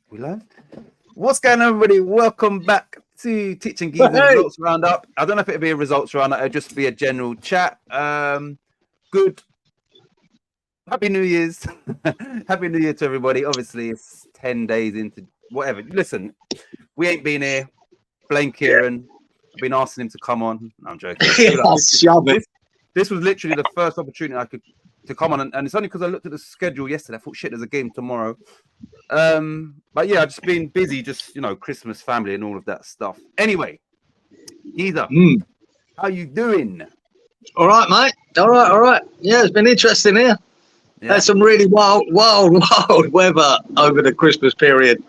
We live? What's going on, everybody? Welcome back to Titch and Geezer Results Roundup. I don't know if it'll be a results roundup, it'll just be a general chat. Good. Happy New Year's. Happy New Year to everybody. Obviously, it's 10 days into whatever. Listen, we ain't been here. Blame Kieran. I've been asking him to come on. No, I'm joking. This was literally the first opportunity I could to come on, and it's only because I looked at the schedule yesterday. I thought, shit, there's a game tomorrow. But yeah, I've just been busy, just Christmas, family, and all of that stuff. Anyway, Geezer, how you doing? All right, mate. All right. Yeah, it's been interesting here. Yeah. Had some really wild weather over the Christmas period.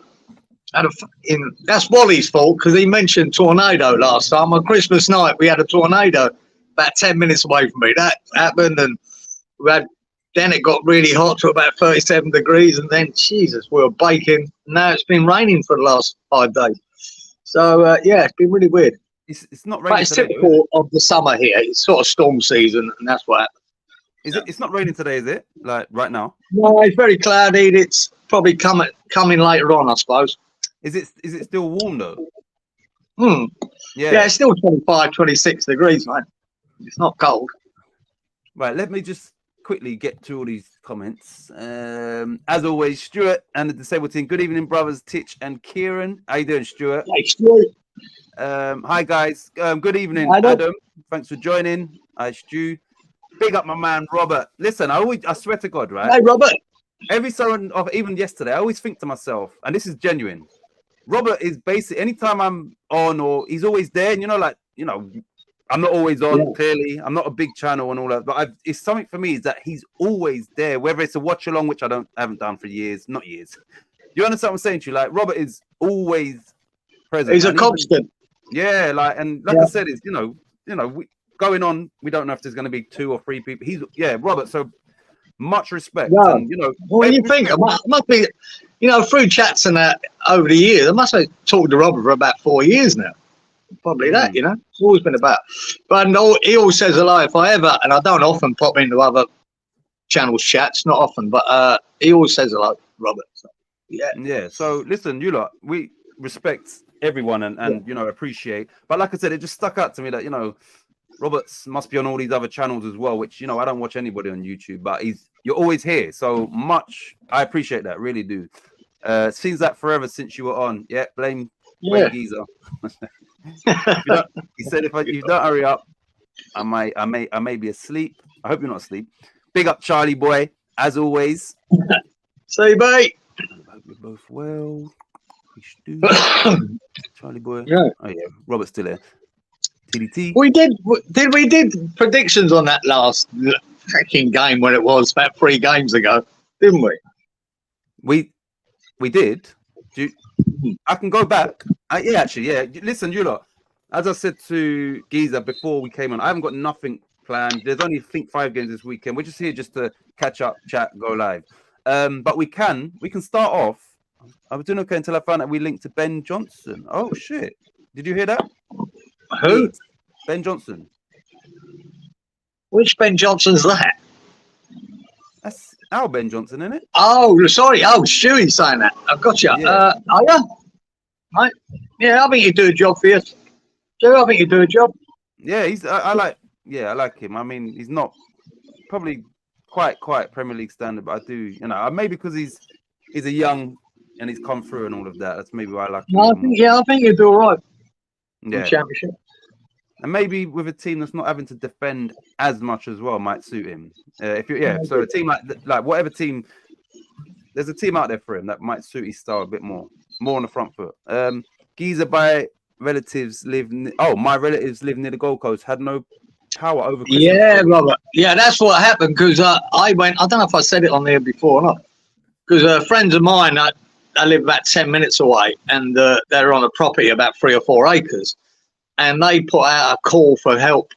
That's Wally's fault because he mentioned tornado last time. On Christmas night, we had a tornado about 10 minutes away from me. That happened, and then it got really hot to about 37 degrees, and then, Jesus, we were baking. Now it's been raining for the last 5 days. So, yeah, it's been really weird. It's not raining. But it's typical of the summer here. It's sort of storm season, and that's what happens. It's not raining today, is it? Like right now? No, it's very cloudy. It's probably coming later on, I suppose. Is it still warm, though? Yeah, it's still 25, 26 degrees, man. It's not cold. Right, let me just quickly get to all these comments. As always, Stuart and the disabled team. Good evening, brothers Titch and Kieran. How you doing, Stuart? Hey, Stuart. Hi guys. Good evening, Adam. Thanks for joining. Hi, Stu. Big up my man Robert. Listen, I swear to God, right? Hey, Robert. Every so often, even yesterday, I always think to myself, and this is genuine. Robert is basically anytime I'm on, or he's always there. And I'm not always on, clearly. I'm not a big channel and all that, but it's something for me is that he's always there, whether it's a watch along, which I haven't done for years, not years. You understand what I'm saying to you? Like, Robert is always present. He's a constant. Yeah, I said, it's, going on, we don't know if there's going to be 2 or 3 people. Robert, so much respect. Yeah. And, what do you think? It must be, through chats and that over the years, I must have talked to Robert for about 4 years now. Probably that, it's always been about. But he always says hello if I ever, and I don't often pop into other channels chats, not often, but he always says hello, Robert. So, yeah. So listen, we respect everyone and appreciate. But like I said, it just stuck out to me that Roberts must be on all these other channels as well, which I don't watch anybody on YouTube, but you're always here. So much, I appreciate that, really do. Seems like forever since you were on. Yeah, blame Geezer. He said if you don't hurry up, I may be asleep. I hope you're not asleep. Big up Charlie boy, as always. Say bye. I hope you're both well. Charlie boy. Yeah. Oh yeah, Robert's still there. TDT. We did predictions on that last fucking game when it was about 3 games ago, didn't we? We did. I can go back. Yeah. Listen, you lot. As I said to Geezer before we came on, I haven't got nothing planned. There's only 5 games this weekend. We're just here just to catch up, chat, go live. But we can start off. I was doing okay until I found out we linked to Ben Johnson. Oh shit! Did you hear that? Who? Ben Johnson. Which Ben Johnson's that? That's our Ben Johnson, isn't it? Oh, sorry. Oh, Stewie's saying that. I've got you. Yeah. Right. Yeah, I think you do a job for you. Joe, I think you do a job. Yeah, I like him. I mean, he's not probably quite Premier League standard, but I do, maybe because he's a young and he's come through and all of that. That's maybe why I like him. I think you do all right. Yeah. Championship. And maybe with a team that's not having to defend as much as well might suit him. So a team like whatever team, there's a team out there for him that might suit his style a bit more on the front foot. Geezer my relatives live near the Gold Coast, had no power over Christmas. Yeah, Robert. Yeah, that's what happened because I don't know if I said it on there before or not, because friends of mine, I live about 10 minutes away, and they're on a property about 3 or 4 acres. And they put out a call for help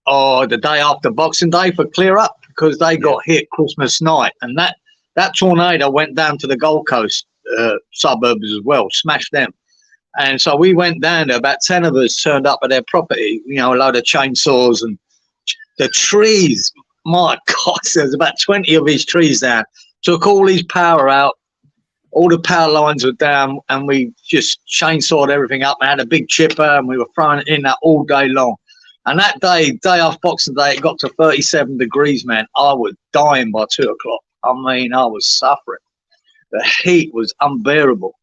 the day after Boxing Day for clear up because they got hit Christmas night. And that tornado went down to the Gold Coast suburbs as well, smashed them. And so we went down there, about 10 of us turned up at their property, a load of chainsaws and the trees. My God, there's about 20 of these trees down. Took all his power out. all the power lines were down, and we just chainsawed everything up and had a big chipper, and we were throwing it in that all day long. And that day after Boxing Day, it got to 37 degrees, man. I was dying by 2 o'clock. I mean, I was suffering. The heat was unbearable.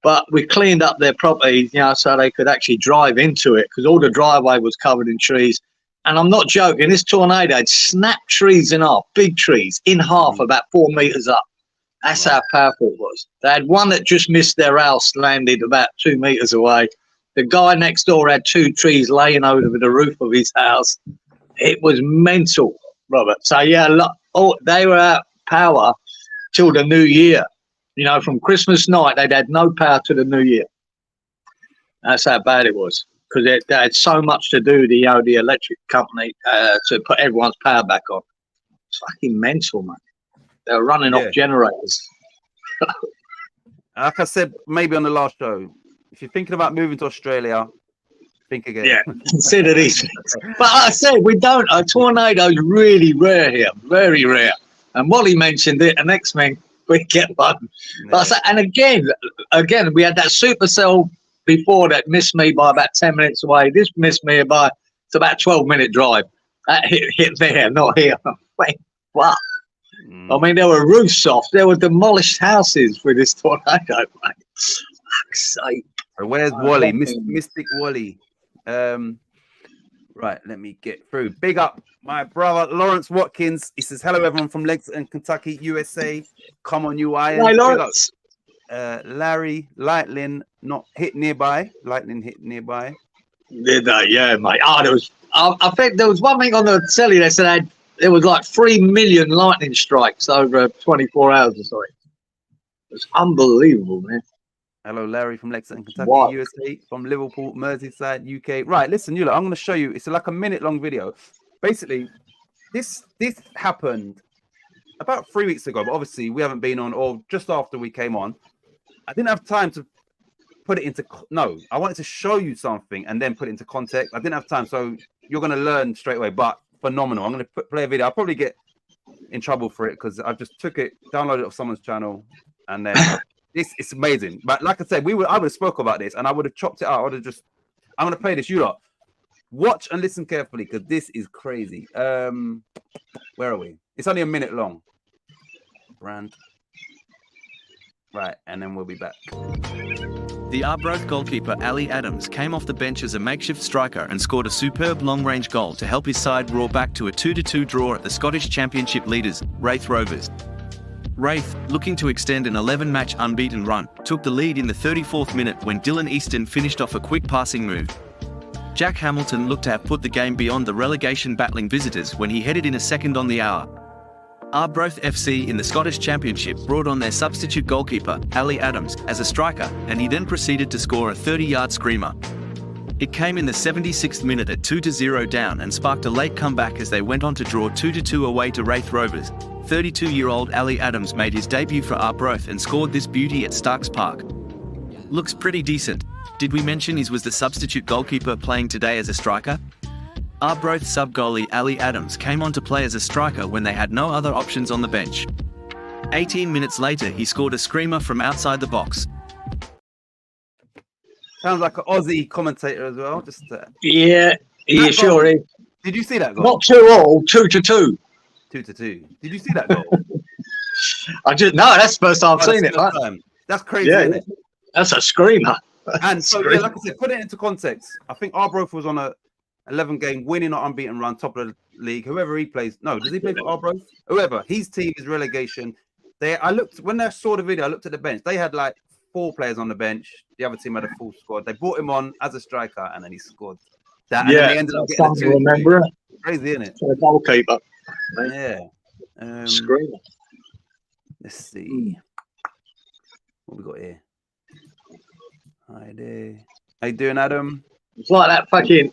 But we cleaned up their property, so they could actually drive into it, because all the driveway was covered in trees. And I'm not joking, this tornado had snapped trees in half, big trees, in half, about 4 meters up. That's how powerful it was. They had one that just missed their house, landed about 2 meters away. The guy next door had 2 trees laying over the roof of his house. It was mental, Robert. So, they were out of power till the new year. From Christmas night, they'd had no power to the new year. That's how bad it was, because they had so much to do, the electric company, to put everyone's power back on. It's fucking mental, man. They were running off generators. Like I said, maybe on the last show, if you're thinking about moving to Australia, think again. Yeah, consider these things. But like I said, we don't. A tornado's really rare here, very rare. And Wally mentioned it, and X-Men, we get one. Yeah. But I said, and again, we had that supercell before that missed me by about 10 minutes away. This missed me by, it's about 12-minute drive. That hit there, not here. Wait, what? I mean, there were roofs off. There were demolished houses with this tornado, mate. Fuck's sake. Where's Wally? Mystic Wally. Right, let me get through. Big up my brother Lawrence Watkins. He says, hello, everyone from Lexington, Kentucky, USA. Come on, you Iron. Hi, Lawrence. Larry, Lightning not hit nearby. Lightning hit nearby. Did they? Yeah, mate. I think there was one thing on the telly that said there was like 3 million lightning strikes over 24 hours or something. It was unbelievable, man. Hello, Larry from Lexington, Kentucky, USA, from Liverpool, Merseyside, UK. Right, listen, I'm going to show you. It's like a minute-long video. Basically, this happened about 3 weeks ago, but obviously we haven't been on, or just after we came on. I didn't have time to put it into... No, I wanted to show you something and then put it into context. I didn't have time, so you're going to learn straight away, but phenomenal. I'm going to play a video. I'll probably get in trouble for it because I just took it, downloaded it off someone's channel, and then... It's amazing, but like I said, I would have spoke about this, and I would have chopped it out. I would have just. I'm gonna play this. You lot, watch and listen carefully because this is crazy. Where are we? It's only a minute long. Brand. Right, and then we'll be back. The Arbroath goalkeeper Ali Adams came off the bench as a makeshift striker and scored a superb long-range goal to help his side roar back to a 2-2 draw at the Scottish Championship leaders, Raith Rovers. Raith, looking to extend an 11-match unbeaten run, took the lead in the 34th minute when Dylan Easton finished off a quick passing move. Jack Hamilton looked to have put the game beyond the relegation-battling visitors when he headed in a second on the hour. Arbroath FC in the Scottish Championship brought on their substitute goalkeeper, Ali Adams, as a striker, and he then proceeded to score a 30-yard screamer. It came in the 76th minute at 2-0 down and sparked a late comeback as they went on to draw 2-2 away to Raith Rovers. 32-year-old Ali Adams made his debut for Arbroath and scored this beauty at Starks Park. Looks pretty decent. Did we mention he was the substitute goalkeeper playing today as a striker? Arbroath sub-goalie Ali Adams came on to play as a striker when they had no other options on the bench. 18 minutes later, he scored a screamer from outside the box. Sounds like an Aussie commentator as well. Yeah, he sure is. Did you see that goal? Not 2-2, 2-2. 2-2. Did you see that goal? That's the first time I've seen it. That's crazy, isn't it? That's a screamer. And so, like I said, put it into context. I think Arbroath was on a 11-game winning or unbeaten run, top of the league. Whoever he plays, does he play for Arbroath? Whoever, his team is relegation. When I saw the video, I looked at the bench. They had like 4 players on the bench. The other team had a full squad. They brought him on as a striker, and then he scored. That, and then they ended up getting the 2. Remember it? Crazy, isn't it? For a goalkeeper. Yeah. Screamer. Let's see. What we got here? Hi there. How you doing, Adam? It's like that fucking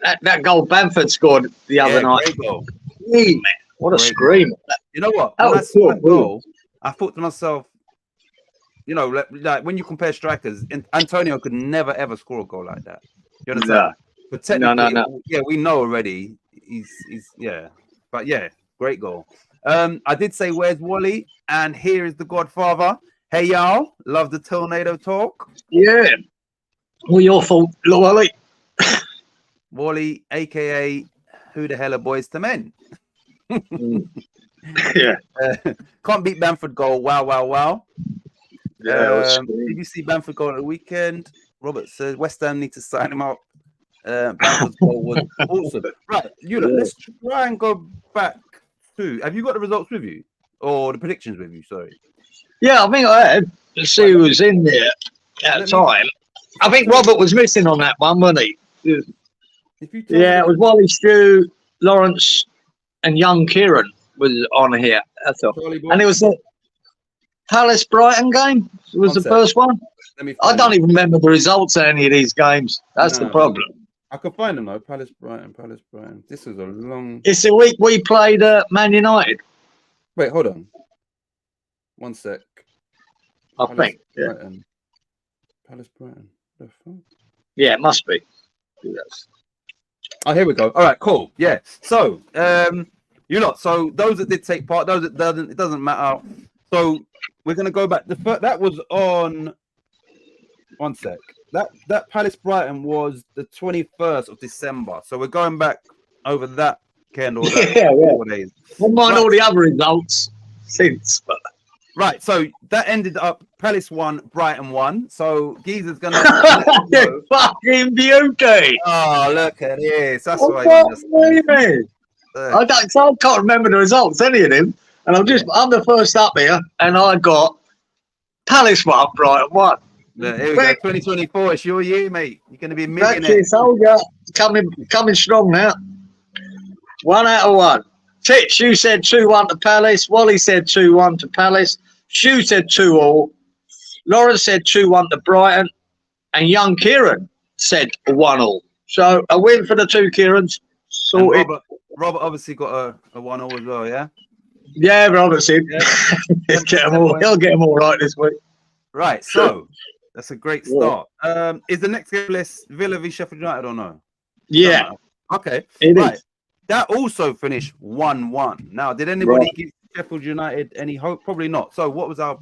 that goal Bamford scored the other night. Great goal. Hey, man, what a screamer! You know what? When I saw that goal, I thought to myself, like when you compare strikers, Antonio could never ever score a goal like that. You understand? But technically, no. Yeah, we know already. He's but yeah, great goal. I did say, where's Wally? And here is the Godfather. Hey y'all, love the tornado talk. Yeah. Well, your fault, Wally. Wally, aka who the hell are boys to men? Yeah. Can't beat Bamford goal. Wow, wow, wow. Yeah. Did you see Bamford goal at the weekend? Robert says West Ham need to sign him up. Bamford's goal was awesome. Right, let's try and go back to. Have you got the results with you or the predictions with you? Sorry. Yeah, I think I had. Let's see who was in there at the time. I think Robert was missing on that one, wasn't he? Yeah, it was Wally, Stu, Lawrence, and young Kieran was on here. That's all. And it was the Palace Brighton game. Was the first one. I don't even remember the results of any of these games. That's the problem. I can find them though. Palace Brighton. This is a long. It's the week we played Man United. Wait, hold on. One sec. I think. Yeah. Palace Brighton. The fuck? Yeah, it must be. Yes. Oh, here we go. All right, cool. Yeah. So, so those that did take part, those that doesn't, it doesn't matter. So we're gonna go back. That was on. One sec. That Palace Brighton was the 21st of December. So we're going back over that candle. Yeah. We'll mind all the other results since. But... Right. So that ended up Palace 1, Brighton 1. So Geezer's gonna. Fucking beauty. Oh, look at this. That's why. I can't remember the results, any of them. And I'm the first up here, and I got Palace 1, Brighton 1. Yeah, here we go. 2024. It's your year, mate. You're going to be a millionaire. That's it, soldier. Coming strong now. 1 out of 1. Titch, you said 2-1 to Palace. Wally said 2-1 to Palace. Stu said 2-2. Lawrence said 2-1 to Brighton. And young Kieran said 1-1. So a win for the two Kierans. Sorted. Robert obviously got a 1-1 as well, yeah? Yeah, Robert said. Yeah. He'll get them all right this week. Right, so that's a great start. Is the next game list Villa v Sheffield United or no? Yeah. Okay. It is. That also finished 1-1. Now, did anybody give Sheffield United any hope? Probably not. So what was our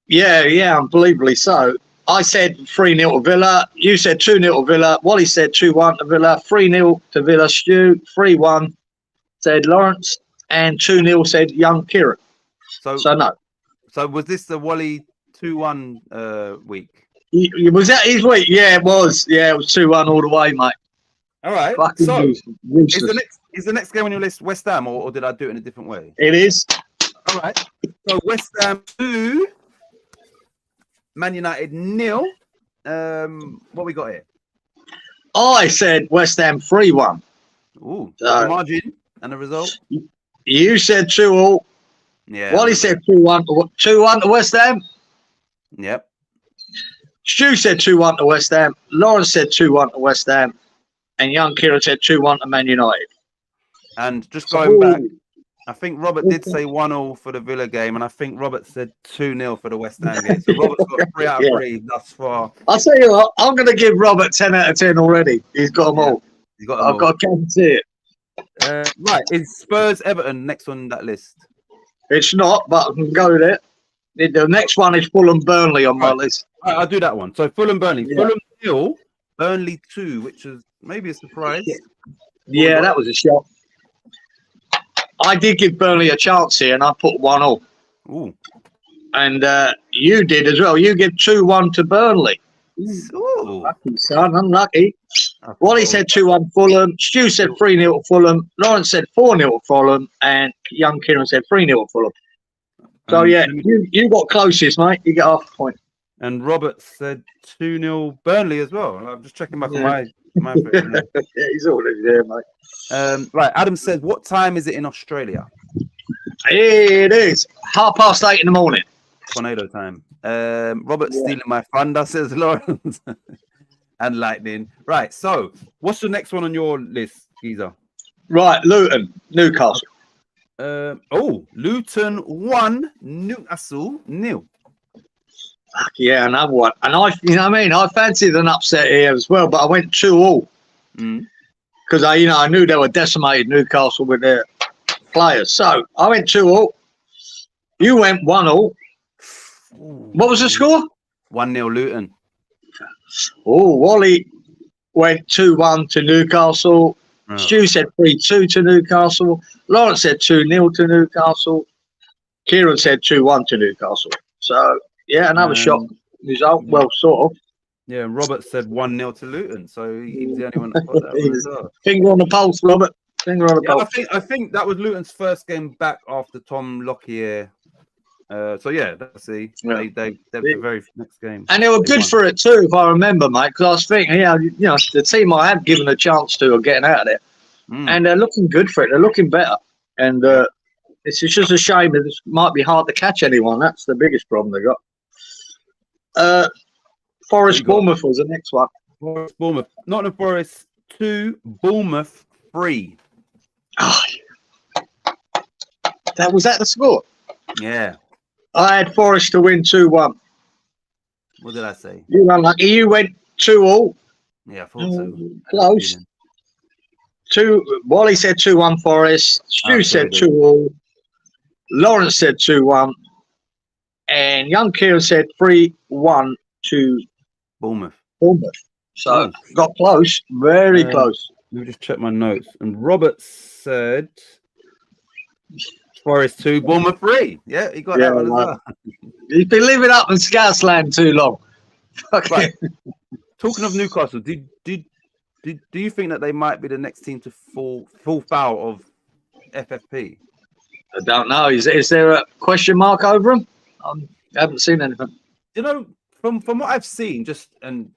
unbelievably so. I said 3-0 to Villa. You said 2-0 to Villa. Wally said 2-1 to Villa. 3-0 to Villa. Stu 3-1 said Lawrence, and 2-0 said young Kieran. So no. So was this the Wally 2-1 week? Was that his week? Yeah, it was. Yeah, it was 2-1 all the way, mate. All right. Fucking so is the next game on your list West Ham, or did I do it in a different way? It is. All right. So West Ham 2, Man United 0. What we got here? I said West Ham 3-1. Ooh, the margin and the result. You said 2-2. Yeah. Wally said 2-1 to West Ham. Yep. Stu said 2-1 to West Ham. Lawrence said 2-1 to West Ham. And young Kieran said 2-1 to Man United. And just going back, I think Robert did say 1-0 for the Villa game, and I think Robert said 2-0 for the West Ham game. So Robert's got 3 out of 3 thus far. I'll tell you what, I'm going to give Robert 10 out of 10 already. He's got them all. I've got to guarantee it. Right, is Spurs Everton next on that list? It's not, but I can go there. The next one is Fulham Burnley on my list. Right, I'll do that one. So Fulham Burnley. Yeah. Fulham 0, Burnley 2, which is maybe a surprise. Yeah, that was a shock. I did give Burnley a chance here, and I put 1-0. Ooh. And you did as well. You give 2-1 to Burnley. Ooh. Lucky son, unlucky. Wally said 2-1 Fulham. Stu said 3-0 Fulham. Lawrence said 4-0 Fulham. And young Kieran said 3-0 Fulham. So, yeah, you got closest, mate. You get half a point. And Robert said 2-0 Burnley as well. I'm just checking back on my yeah, he's already there, mate. Right, Adam says, what time is it in Australia? It is 8:30 in the morning. Tornado time. Robert's stealing my thunder, says Lawrence. And lightning. Right, so what's the next one on your list, Geezer? Right, Luton, Newcastle. Luton 1, Newcastle 0. Fuck yeah, another one. And I fancied an upset here as well, but I went 2-2. Because I knew they were decimated, Newcastle, with their players. So I went 2-2. You went 1-0. What was the score? 1-0 Luton. Oh, Wally went 2-1 to Newcastle. Oh. Stu said 3-2 to Newcastle. Lawrence said 2-0 to Newcastle. Kieran said 2-1 to Newcastle. So, yeah, another shock result. Well, sort of. Yeah, Robert said 1-0 to Luton, so he was the only one that got that one as well. Finger on the pulse, Robert. Finger on the pulse. I think that was Luton's first game back after Tom Lockyer. So yeah, let's see. Yeah. They the very next game, and they were good for it too, if I remember, mate. Because I was thinking, the team I have given a chance to are getting out of there, and they're looking good for it. They're looking better, and it's just a shame that it might be hard to catch anyone. That's the biggest problem they got. Forest Bournemouth was the next one. Forest Bournemouth, Nottingham Forest 2, Bournemouth 3. Oh, was that the score? Yeah. I had Forest to win 2-1. What did I say? You were unlucky. You went 2-2. Yeah, I thought so. Close. Wally said 2-1 Forest. Stu said 2-2. Lawrence said 2-1. And young Kieran said 3-1 to Bournemouth. So got close. Very close. Let me just check my notes. And Robert said Forest 2, Bournemouth 3. Yeah, he got that one as well. He's been living up in Scousland too long. Right. Talking of Newcastle, do you think that they might be the next team to fall foul of FFP? I don't know. Is there a question mark over them? I haven't seen anything. You know, from what I've seen, and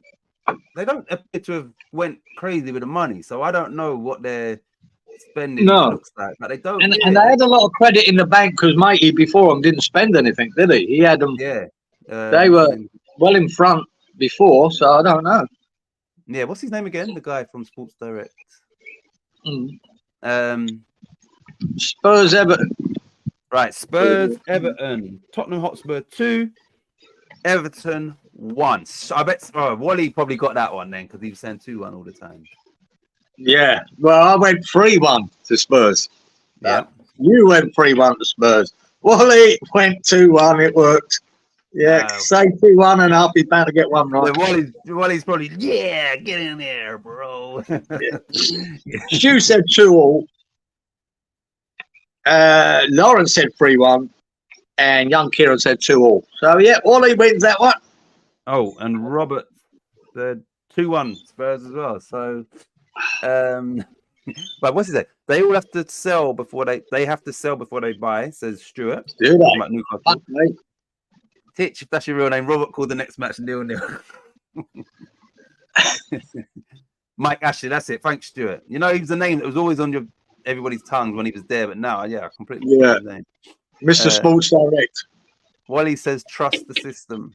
they don't appear to have went crazy with the money. So I don't know what they're spending looks like, but they don't. And they had a lot of credit in the bank because Mikey before them didn't spend anything, did he? He had them. Yeah. They were well in front before, so I don't know. Yeah, what's his name again? The guy from Sports Direct. Spurs Everton. Right, Spurs Everton. Tottenham Hotspur 2, Everton 1. So I bet Wally probably got that one then because he was saying 2-1 all the time. Yeah, well, I went 3-1 to Spurs. Yeah, you went 3-1 to Spurs. Wally went 2-1. It worked. Yeah, say 2-1 and I'll be bound to get one right. Wally's probably get in there, bro. Stu said 2-2. Lawrence said 3-1, and young Kieran said 2-2. So yeah, Wally wins that one. Oh, and Robert said 2-1 Spurs as well. So. But what's he say? They all have to sell before they have to sell before they buy, says Stuart. Do they? Titch, if that's your real name, Robert called the next match 0-0. Mike Ashley, that's it. Thanks, Stuart. You know, he was a name that was always on everybody's tongues when he was there, but now, I completely forgot his name. Mr. Sports Direct. Wally says trust the system.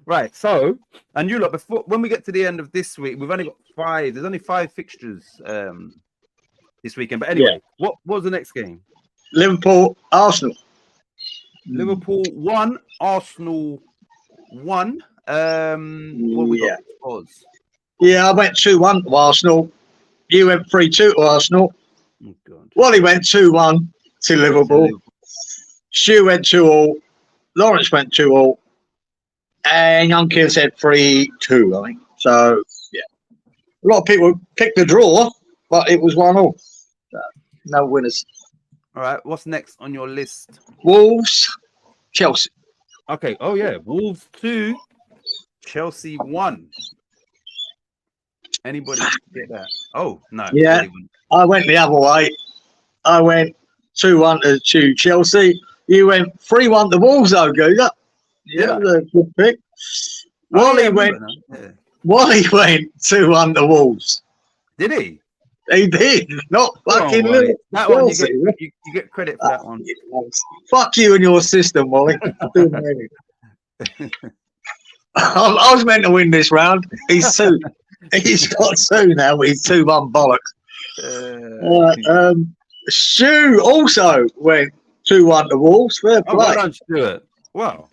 Right, so, and you look, when we get to the end of this week, we've only got 5. There's only 5 fixtures this weekend. But anyway, what was the next game? Liverpool, Arsenal. Liverpool 1, Arsenal 1. What we got? Oz. Yeah, I went 2-1 to Arsenal. You went 3-2 to Arsenal. Oh, God. Wally went 2-1 to Liverpool. Stu went 2-2. Lawrence went 2-2. And young Kieran said 3-2, I think. So, yeah. A lot of people picked the draw, but it was 1-1. So, no winners. All right. What's next on your list? Wolves, Chelsea. Okay. Oh, yeah. Wolves 2, Chelsea 1. Anybody get that? Oh, no. Yeah. I went the other way. I went 2-1 to Chelsea. You went 3-1 to Wolves, though, Googer. Yeah, that was a good pick. Wally went 2-1 to Wolves. Did he? He did. Not fucking Liverpool. That one, you get credit for that one. Fuck you and your system, Wally. I was meant to win this round. He's got 2 now, but he's 2-1 bollocks. Stu also went 2-1 to Wolves. Fair play. Well done, Stuart. Wow.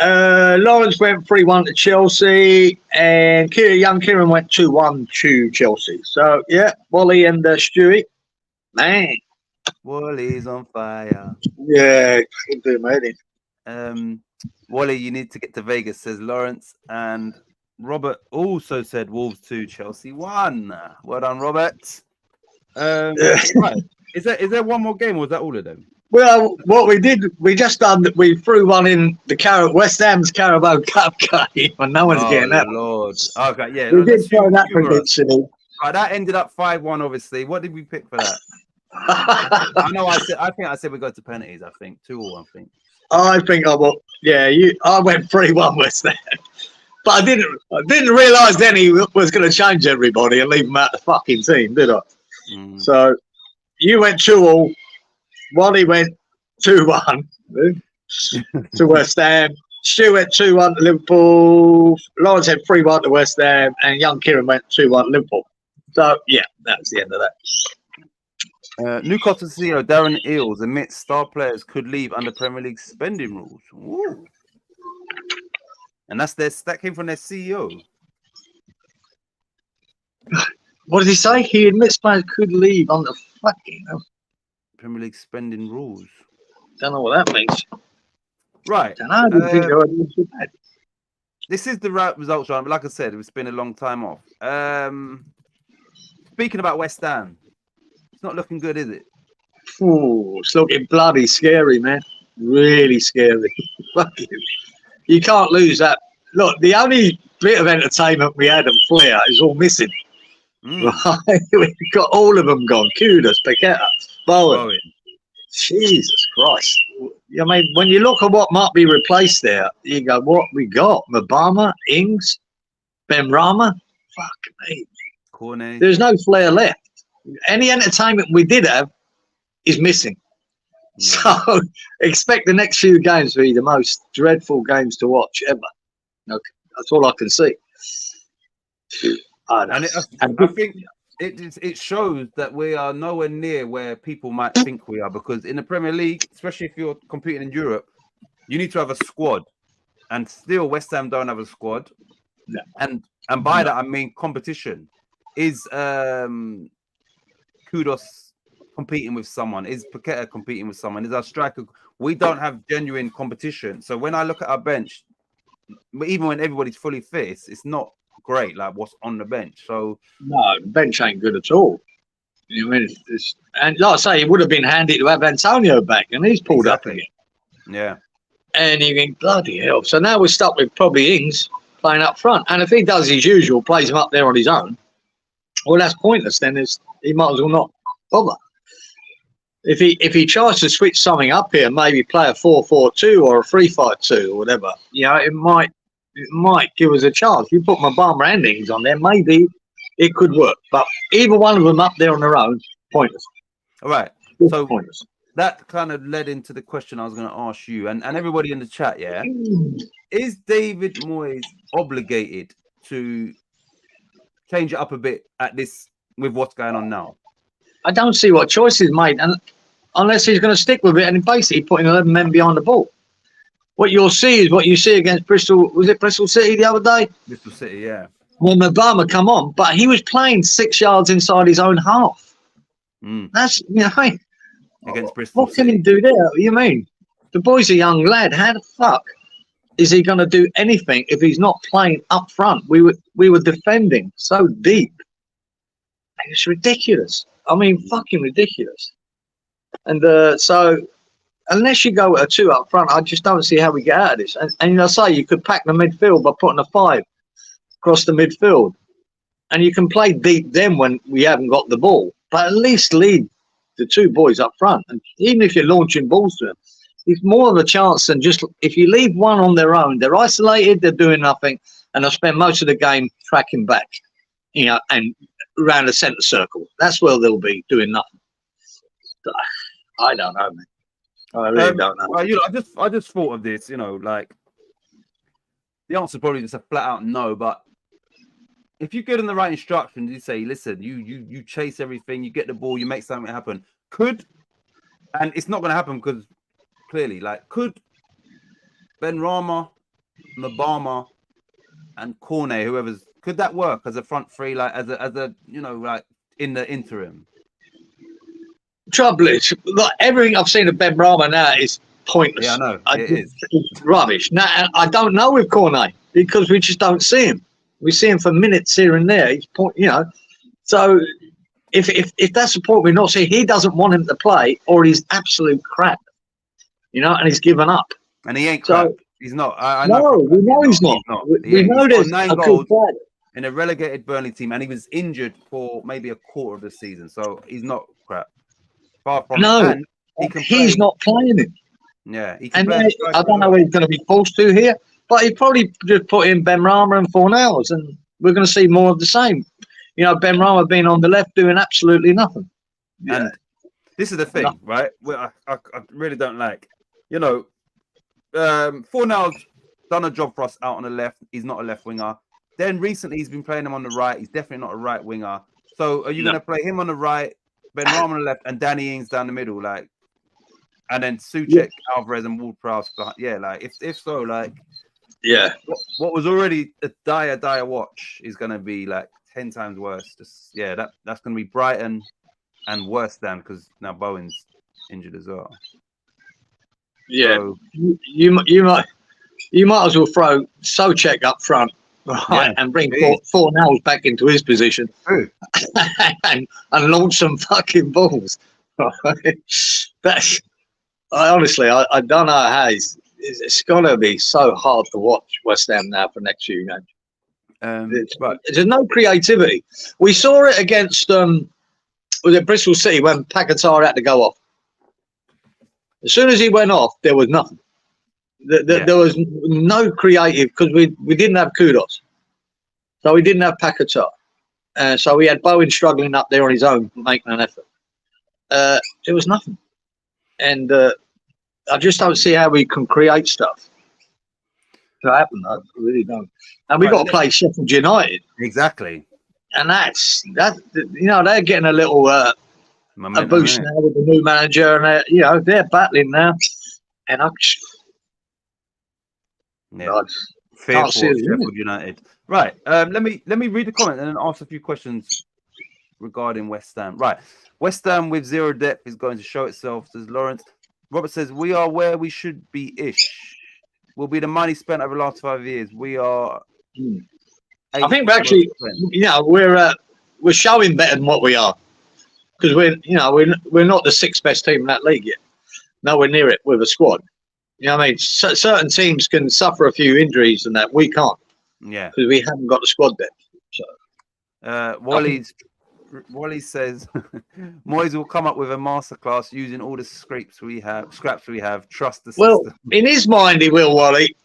Lawrence went 3-1 to Chelsea, and young Kieran went 2-1 to Chelsea. So yeah, Wally and Stewie, man, Wally's on fire. Yeah, can do, mate. Wally, you need to get to Vegas, says Lawrence. And Robert also said Wolves 2, Chelsea 1. Well done, Robert. Right. Is there one more game, or was that all of them? Well, what we did, we just done that. We threw one in the West Ham's Carabao Cup game, and no one's getting that. Lord. Okay, yeah. We did let's throw that humor us. prediction. Right, that ended up 5-1, obviously. What did we pick for that? I know. I think I said we got to penalties. I think 2-2. I think. I think I will. Yeah, I went 3-1 West Ham, but I didn't realise then he was going to change everybody and leave them out the fucking team, did I? So you went 2-2. Wally went 2-1 to West Ham. Stu went 2-1 to Liverpool. Lawrence had 3-1 to West Ham, and young Kieran went 2-1 to Liverpool. So yeah, that was the end of that. Newcastle CEO Darren Eales admits star players could leave under Premier League spending rules. Ooh. And that came from their CEO. What did he say? He admits players could leave under fucking Premier League spending rules. Don't know what that means. Right. I didn't think that. This is the right results round, but like I said, it's been a long time off. Speaking about West Ham, it's not looking good, is it? Ooh, it's looking bloody scary, man. Really scary. You can't lose that. Look, the only bit of entertainment we had and flair is all missing. Right? We've got all of them gone. Kudus, Paqueta, Bowen. Jesus Christ. I mean, when you look at what might be replaced there, you go, what we got? Mabama, Ings, Benrahma? Fuck me. Cornet. There's no flair left. Any entertainment we did have is missing. So expect the next few games to be the most dreadful games to watch ever. Okay, that's all I can see. I think it shows that we are nowhere near where people might think we are, because in the Premier League, especially if you're competing in Europe, you need to have a squad, and still West Ham don't have a squad. No. And by that I mean competition. Is Kudus competing with someone? Is Paqueta competing with someone? Is our striker? We don't have genuine competition. So when I look at our bench, even when everybody's fully fit, it's not great, like what's on the bench. So no, the bench ain't good at all. You know, and like I say, it would have been handy to have Antonio back, and he's pulled up again. Yeah. And you think, bloody hell. So now we're stuck with probably Ings playing up front. And if he does his usual, plays him up there on his own, well, that's pointless. Then he might as well not bother. If he tries to switch something up here, maybe play a 4-4-2 or a 3-5-2 or whatever, you know, it might give us a chance. You put Mabama and Ings on there, maybe it could work. But either one of them up there on their own, pointless. All right. So pointless. That kind of led into the question I was going to ask you and everybody in the chat. Yeah, is David Moyes obligated to change it up a bit at this with what's going on now? I don't see what choice he's made, and unless he's going to stick with it and basically putting 11 men behind the ball. What you'll see is what you see against Bristol. Was it Bristol City the other day? Bristol City, yeah. When Mabama come on, but he was playing 6 yards inside his own half. That's, you know, against Bristol what can he do there? What do you mean? The boy's a young lad. How the fuck is he going to do anything if he's not playing up front? We were defending so deep. It's ridiculous. I mean, fucking ridiculous. And so, unless you go with a 2 up front, I just don't see how we get out of this. And you know, say you could pack the midfield by putting a 5 across the midfield, and you can play deep then when we haven't got the ball. But at least lead the 2 boys up front, and even if you're launching balls to them, it's more of a chance than just if you leave one on their own. They're isolated, they're doing nothing, and they'll spend most of the game tracking back, you know, and around the centre circle. That's where they'll be doing nothing. I don't know, man. I really don't know. Well, you know, I just thought of this. You know, like the answer is probably just a flat out no. But if you give them the right instructions, you say, listen, you chase everything, you get the ball, you make something happen. And it's not going to happen because clearly, like, could Benrahma, Mabama, and Cornet, could that work as a front three, like as a you know, like in the interim? trouble is, like, everything I've seen of Ben Rama now is pointless. Yeah, I know. It's rubbish. Now, I don't know with Cornet because we just don't see him. We see him for minutes here and there. He's So if that's the point we're not seeing, he doesn't want him to play, or he's absolute crap, and he's given up. And he ain't crap. He's not. I know. No, we know he's not. We know there's 9 goals in a relegated Burnley team, and he was injured for maybe a quarter of the season, so he's not crap. Far from it. He's not playing it. Yeah, he can play. I don't know what he's going to be forced to here, but he probably just put in Ben Rama and Fornals, and we're going to see more of the same. Ben Rama being on the left doing absolutely nothing. Yeah. And this is the thing, right? Well, I really don't like, Fornals done a job for us out on the left. He's not a left winger. Then recently he's been playing him on the right. He's definitely not a right winger. So are you going to play him on the right, Ben Rama on the left, and Danny Ings down the middle, and then Souček, Alvarez, and Ward-Prowse behind? Yeah, if so, what was already a dire watch is going to be 10 times worse. Just that's going to be Brighton and worse than, because now Bowen's injured as well. Yeah, so, you might as well throw Souček up front, right, and bring Fornals back into his position, and launch some fucking balls. That's honestly, I don't know how it's going to be so hard to watch West Ham now for next few games. There's no creativity. We saw it against was it Bristol City when Paquetá had to go off. As soon as he went off, there was nothing. There was no creative, because we didn't have Kudos, so we didn't have Paquetá, so we had Bowen struggling up there on his own, making an effort. There was nothing, and I just don't see how we can create stuff to happen. I really don't. And we've got to play Sheffield United. Exactly. And that's they're getting a little a boost now with the new manager, and they're battling now. And fearful Sheffield United. Right. Let me read the comment and then ask a few questions regarding West Ham. Right. West Ham with zero depth is going to show itself, says Lawrence. Robert says, we are where we should be-ish. Will be the money spent over the last 5 years. We are. I think we're actually, we're showing better than what we are, because we're not the 6th best team in that league yet. Nowhere near it with a squad. You know what I mean? Certain teams can suffer a few injuries and that we can't. Yeah, because we haven't got the squad depth. So Wally says Moyes will come up with a masterclass using all the scraps we have. Trust the system. Well, in his mind, he will, Wally.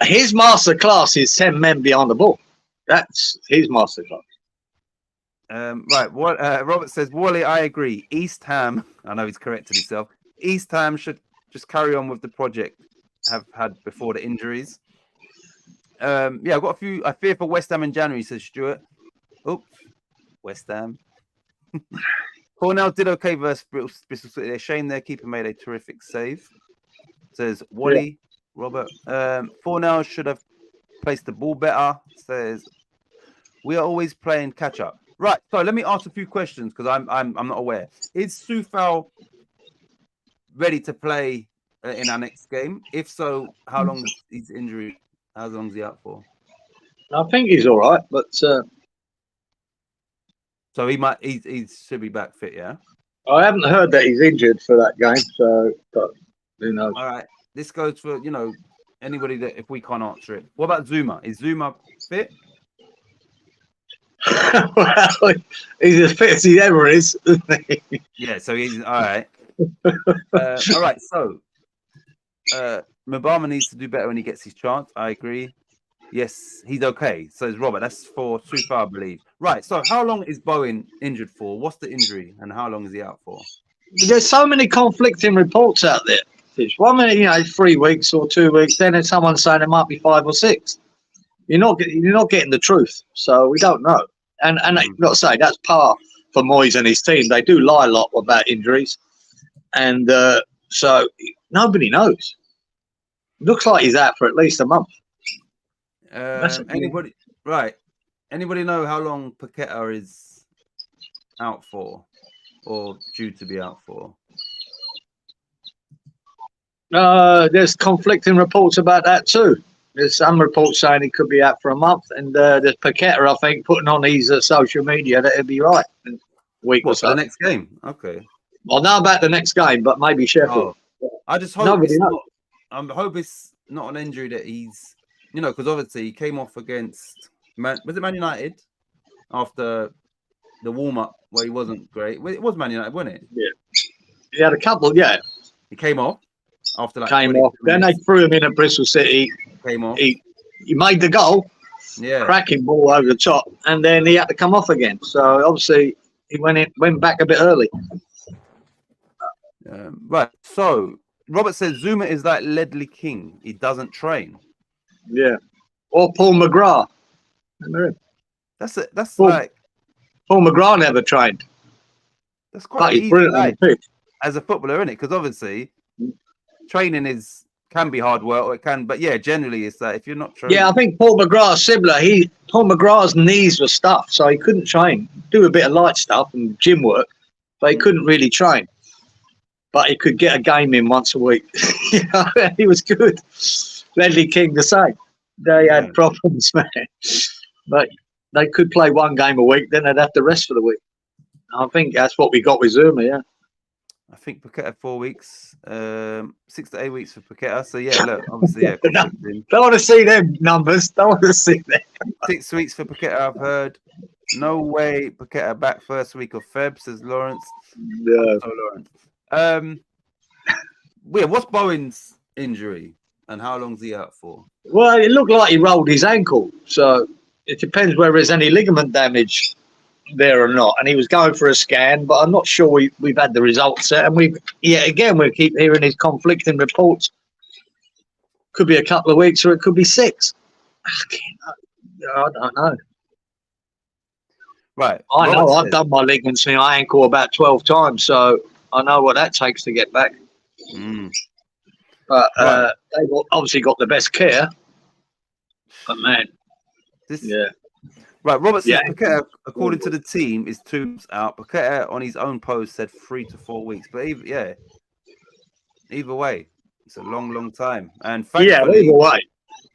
His masterclass is 10 men behind the ball. That's his masterclass. Right. What Robert says, Wally, I agree. East Ham, I know he's corrected himself. East Ham should just carry on with the project have had before the injuries. I've got a few. I fear for West Ham in January, says Stuart. Oops, West Ham. Cornell did okay versus Bristol City. A shame their keeper made a terrific save, says Wally. Robert. Cornell should have placed the ball better, says we are always playing catch up. Right. So let me ask a few questions, because I'm not aware. Is Soufal ready to play in our next game? If so, how long is his injury? How long is he out for? I think he's all right, but so he should be back fit, yeah. I haven't heard that he's injured for that game, so but who knows? All right, this goes for anybody that, if we can't answer it. What about Zuma? Is Zuma fit? Well, he's as fit as he ever is. Yeah, so he's all right. All right, so Mbama needs to do better when he gets his chance. I agree. Yes, he's okay, says Robert. That's for Soufal, I believe. Right, so how long is Bowen injured for? What's the injury and how long is he out for? There's so many conflicting reports out there. Titch. 1 minute, 3 weeks or 2 weeks, then there's someone saying it might be 5 or 6. You're not getting the truth, so we don't know. And got to say, that's par for Moyes and his team. They do lie a lot about injuries, and so nobody knows. Looks like he's out for at least a month. Anybody know how long Paquetá is out for? or due to be out for? There's conflicting reports about that too. There's some reports saying he could be out for a month, and there's Paqueta, I think, putting on his social media that he'll be right in a week or What, so. for the next game? Okay. I know about the next game, but maybe Sheffield. I just hope Nobody it's knows. not. I hope it's not an injury that he's, because obviously he came off against was it Man United after the warm up where he wasn't great. Well, it was Man United, wasn't it? Yeah, he had a couple. Yeah, he came off after like came 20 off. Then they minutes. threw him in at Bristol City. Came off. He made the goal. Yeah, cracking ball over the top, and then he had to come off again. So obviously he went back a bit early. Right. So Robert says Zuma is like Ledley King. He doesn't train. Yeah. Or Paul McGrath. Remember him? That's it. That's like Paul McGrath never trained. That's quite he's easy brilliant on the pitch. as a footballer, isn't it? Because obviously training can be hard work, or it can, but yeah, generally it's that if you're not training. Yeah, I think Paul McGrath's similar. Paul McGrath's knees were stuffed, so he couldn't train. Do a bit of light stuff and gym work, but he couldn't really train. But he could get a game in once a week. He was good. Ledley King the same. They had problems, man. But they could play one game a week, then they'd have to rest for the week. I think that's what we got with Zuma, yeah. I think Paqueta 4 weeks, 6 to 8 weeks for Paqueta. So yeah, look, obviously, yeah. Don't want to see them numbers. Don't want to see them. 6 weeks for Paqueta, I've heard. No way Paqueta back first week of Feb, says Lawrence. Yeah. So, Lawrence. What's Bowen's injury and how long's he out for? Well, it looked like he rolled his ankle, so it depends whether there's any ligament damage there or not. And he was going for a scan, but I'm not sure we've had the results yet. And we keep hearing these conflicting reports. Could be a couple of weeks or it could be 6. I don't know. Right. I know I've done my ligaments in my ankle about 12 times, so I know what that takes to get back. But they've obviously got the best care. But man, Right, Robert says Paqueta, according to the team, is 2 months out. Paqueta on his own post said 3 to 4 weeks. But either way, it's a long, long time. And either way,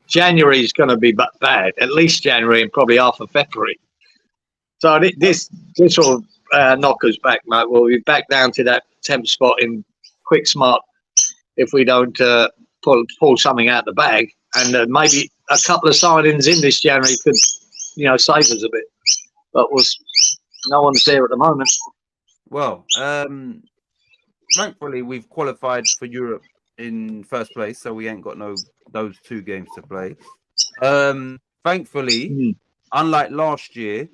January is going to be bad. At least January and probably half of February. So this sort of knock us back, mate. We'll be back down to that 10th spot in quick smart if we don't pull something out the bag. And maybe a couple of signings in this January could, save us a bit. But no one's there at the moment. Well, thankfully, we've qualified for Europe in first place, so we ain't got those 2 games to play. Thankfully, unlike last year,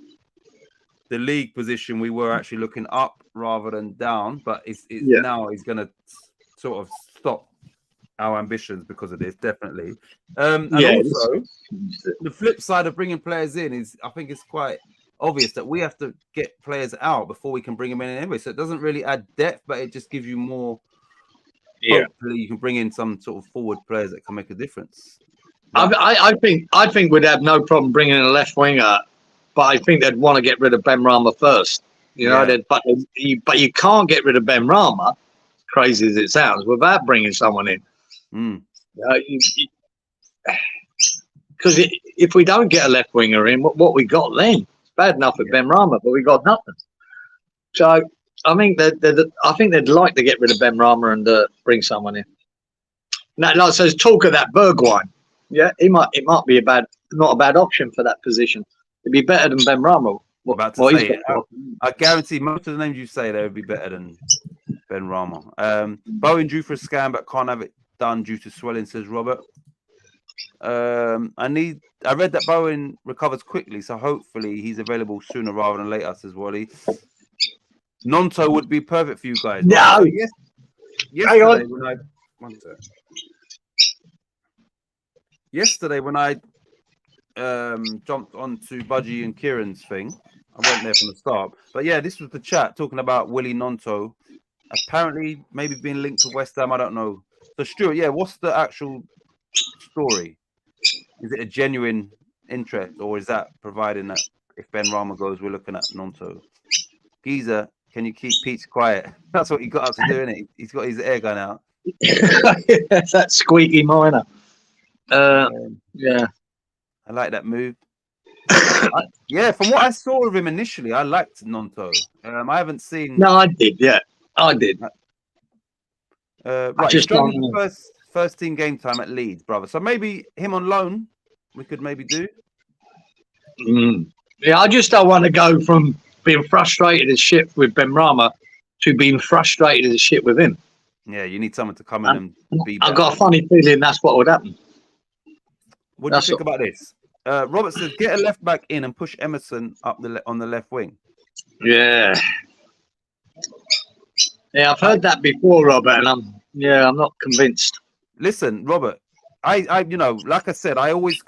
the league position we were actually looking up rather than down, but now is going to sort of stop our ambitions because of this, definitely. And also, the flip side of bringing players in is, I think it's quite obvious that we have to get players out before we can bring them in anyway. So it doesn't really add depth, but it just gives you more. Hopefully, you can bring in some sort of forward players that can make a difference. I think we'd have no problem bringing in a left winger, but I think they'd want to get rid of Ben Rama first. But you can't get rid of Ben Rama, crazy as it sounds, without bringing someone in. Because if we don't get a left winger in, what we got then? It's bad enough with Ben Rama, but we got nothing. So I think they'd like to get rid of Ben Rama and bring someone in. Now, so there's talk of that Bergwijn. Yeah, it might be not a bad option for that position. It'd be better than Ben Rama. I guarantee most of the names you say they would be better than Ben Rama. Bowen due for a scan but can't have it done due to swelling, says Robert. I read that Bowen recovers quickly, so hopefully he's available sooner rather than later, says Wally. Nonto would be perfect for you guys. No. Yesterday when I jumped onto Budgie and Kieran's thing, I wasn't there from the start. But yeah, this was the chat talking about Willie Nonto. Apparently, maybe being linked to West Ham. I don't know. So Stuart, what's the actual story? Is it a genuine interest, or is that providing that if Ben Rama goes, we're looking at Nonto? Giza Can you keep Peach quiet? That's what he got up to do, isn't it? He's got his air gun out. That squeaky minor. Yeah. I like that move. Yeah, from what I saw of him initially, I liked Nonto. I haven't seen. No, I did. Yeah, I did. Right, just don't know. First team game time at Leeds, brother. So maybe him on loan, we could maybe do. Yeah, I just don't want to go from being frustrated as shit with Benrahma to being frustrated as shit with him. Yeah, you need someone to come in and be better. I've got a funny feeling that's what would happen. What do you think about this? Robert says, get a left back in and push Emerson up on the left wing. Yeah. Yeah, I've heard that before, Robert, and I'm not convinced. Listen, Robert, I like I said, I always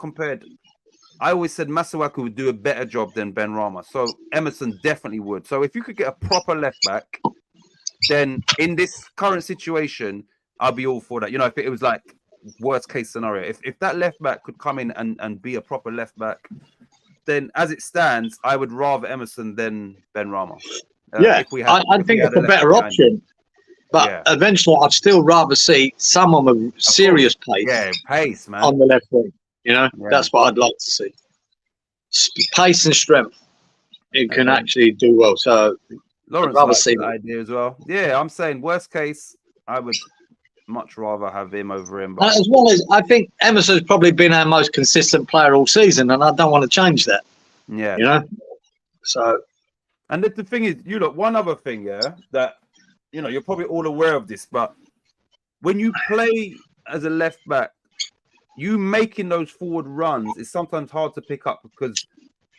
said Masuaku would do a better job than Benrahma. So Emerson definitely would. So if you could get a proper left back, then in this current situation, I'll be all for that. If it was like worst case scenario, if that left back could come in and be a proper left back, then as it stands, I would rather Emerson than Benrahma. I think it's a better option. But eventually, I'd still rather see someone with serious pace. Yeah, pace, man. On the left wing. That's what I'd like to see. Pace and strength. It can actually do well. So Lawrence likes the idea as well. Yeah, I'm saying worst case, I would much rather have him over him. But as well as I think Emerson's probably been our most consistent player all season, and I don't want to change that. Yeah. So. And the thing is, one other thing, that you're probably all aware of this, but when you play as a left back, you making those forward runs is sometimes hard to pick up because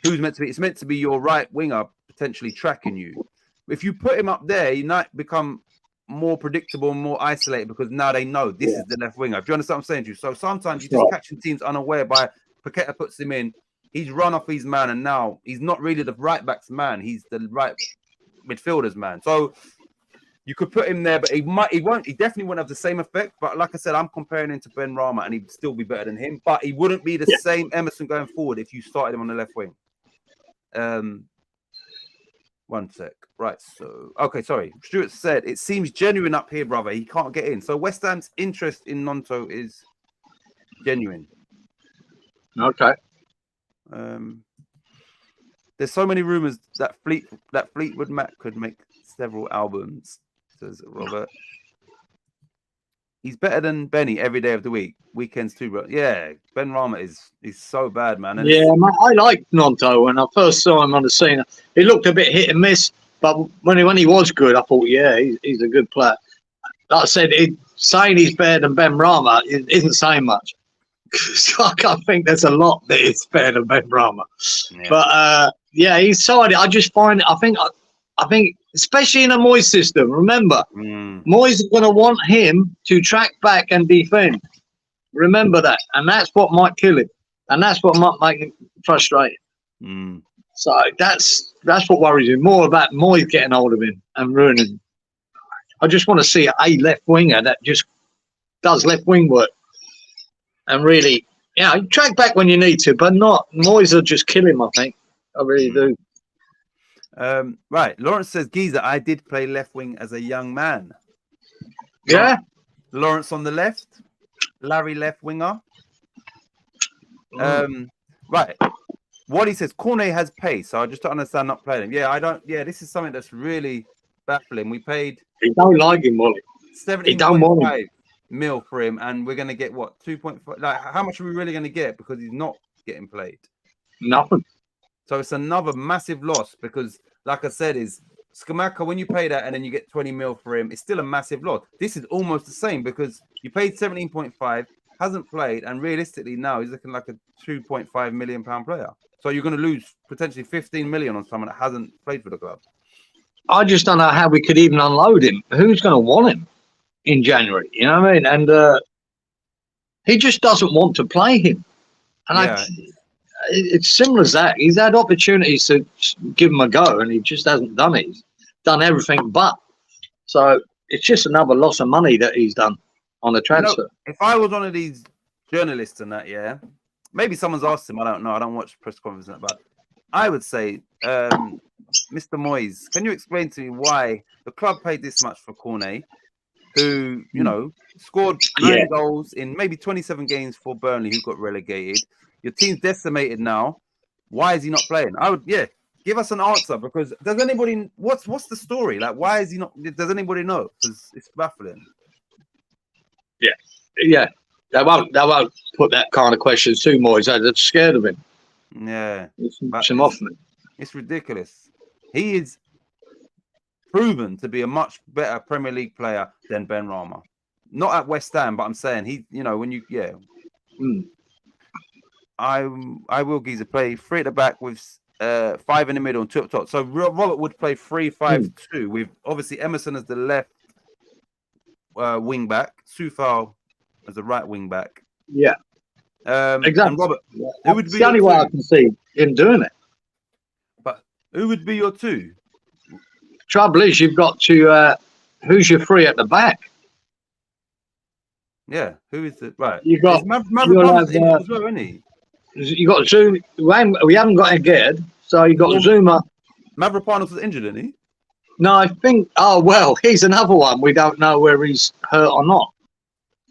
it's meant to be your right winger potentially tracking you. If you put him up there, you might become more predictable and more isolated because now they know this is the left winger. Do you understand what I'm saying to you? So sometimes you're just catching teams unaware by Paqueta puts him in, he's run off his man, and now he's not really the right back's man, he's the right midfielder's man. So you could put him there, but he definitely won't have the same effect. But like I said, I'm comparing him to Benrahma, and he'd still be better than him. But he wouldn't be the same Emerson going forward if you started him on the left wing. One sec. Right. So, okay, sorry. Stuart said, it seems genuine up here, brother. He can't get in. So West Ham's interest in Nonto is genuine. Okay. There's so many rumors that Fleetwood Mac could make several albums, says Robert. He's better than Benny every day of the week. Weekends too, bro. Yeah, Benrahma is so bad, man. And I liked Nonto when I first saw him on the scene. He looked a bit hit and miss, but when he was good, I thought, he's a good player. Like I said, saying he's better than Benrahma isn't saying much. I think there's a lot that is better than Benrahma. Yeah. But he's solid. I just find I think especially in a Moyes system, remember, Moyes is going to want him to track back and defend. Remember that. And that's what might kill him. And that's what might make him frustrated. So that's what worries me more about Moyes getting hold of him and ruining him. I just want to see a left winger that just does left wing work. And really, track back when you need to, but not Moyes will just kill him, I think. I really do. Right. Lawrence says, Giza, I did play left wing as a young man. Yeah. Lawrence on the left, Larry left winger. Right. What he says, Cornet has pace, so I just don't understand not playing him. Yeah, I don't. Yeah, this is something that's really baffling. We paid. He don't like him, Molly. 17.5 mil for him, and we're going to get what 2.5. Like, how much are we really going to get because he's not getting played? Nothing. So it's another massive loss because, like I said, is Skamaka, when you pay that and then you get 20 mil for him, it's still a massive loss. This is almost the same because you paid 17.5, hasn't played, and realistically now he's looking like a 2.5 million pound player. So you're going to lose potentially 15 million on someone that hasn't played for the club. I just don't know how we could even unload him. Who's going to want him in January? You know what I mean? And he just doesn't want to play him. And it's similar as that. He's had opportunities to give him a go, and he just hasn't done it. He's done everything but. So it's just another loss of money that he's done on the transfer. If I was one of these journalists and that, maybe someone's asked him. I don't know. I don't watch press conferences, but I would say Mr. Moyes, can you explain to me why the club paid this much for Cornet, who, you know, scored 9 goals in maybe 27 games for Burnley, who got relegated? Your team's decimated now. Why is he not playing? I would, give us an answer, because does anybody, what's the story? Like, why is he not, does anybody know? Because it's baffling. Yeah. They won't put that kind of question to Moyes. They're scared of him. Yeah. It's ridiculous. He is proven to be a much better Premier League player than Ben Rama. Not at West Ham, but I'm saying he, you know, when you, I will Giza play 3 at the back with 5 in the middle and 2 up top. So Robert would play 3-5-2 with obviously Emerson as the left wing back, Sufal as the right wing back. Yeah. Exactly. And Robert, who would be the only way I can see him doing it. But who would be your 2? Trouble is, you've got to who's your 3 at the back? Yeah, who is it? Right, you got Mavropanos in as well, isn't he? You got Zuma. We haven't got Aged, so you got Zuma. Mavropanos was injured, isn't he? No, I think. Oh well, he's another one. We don't know whether he's hurt or not.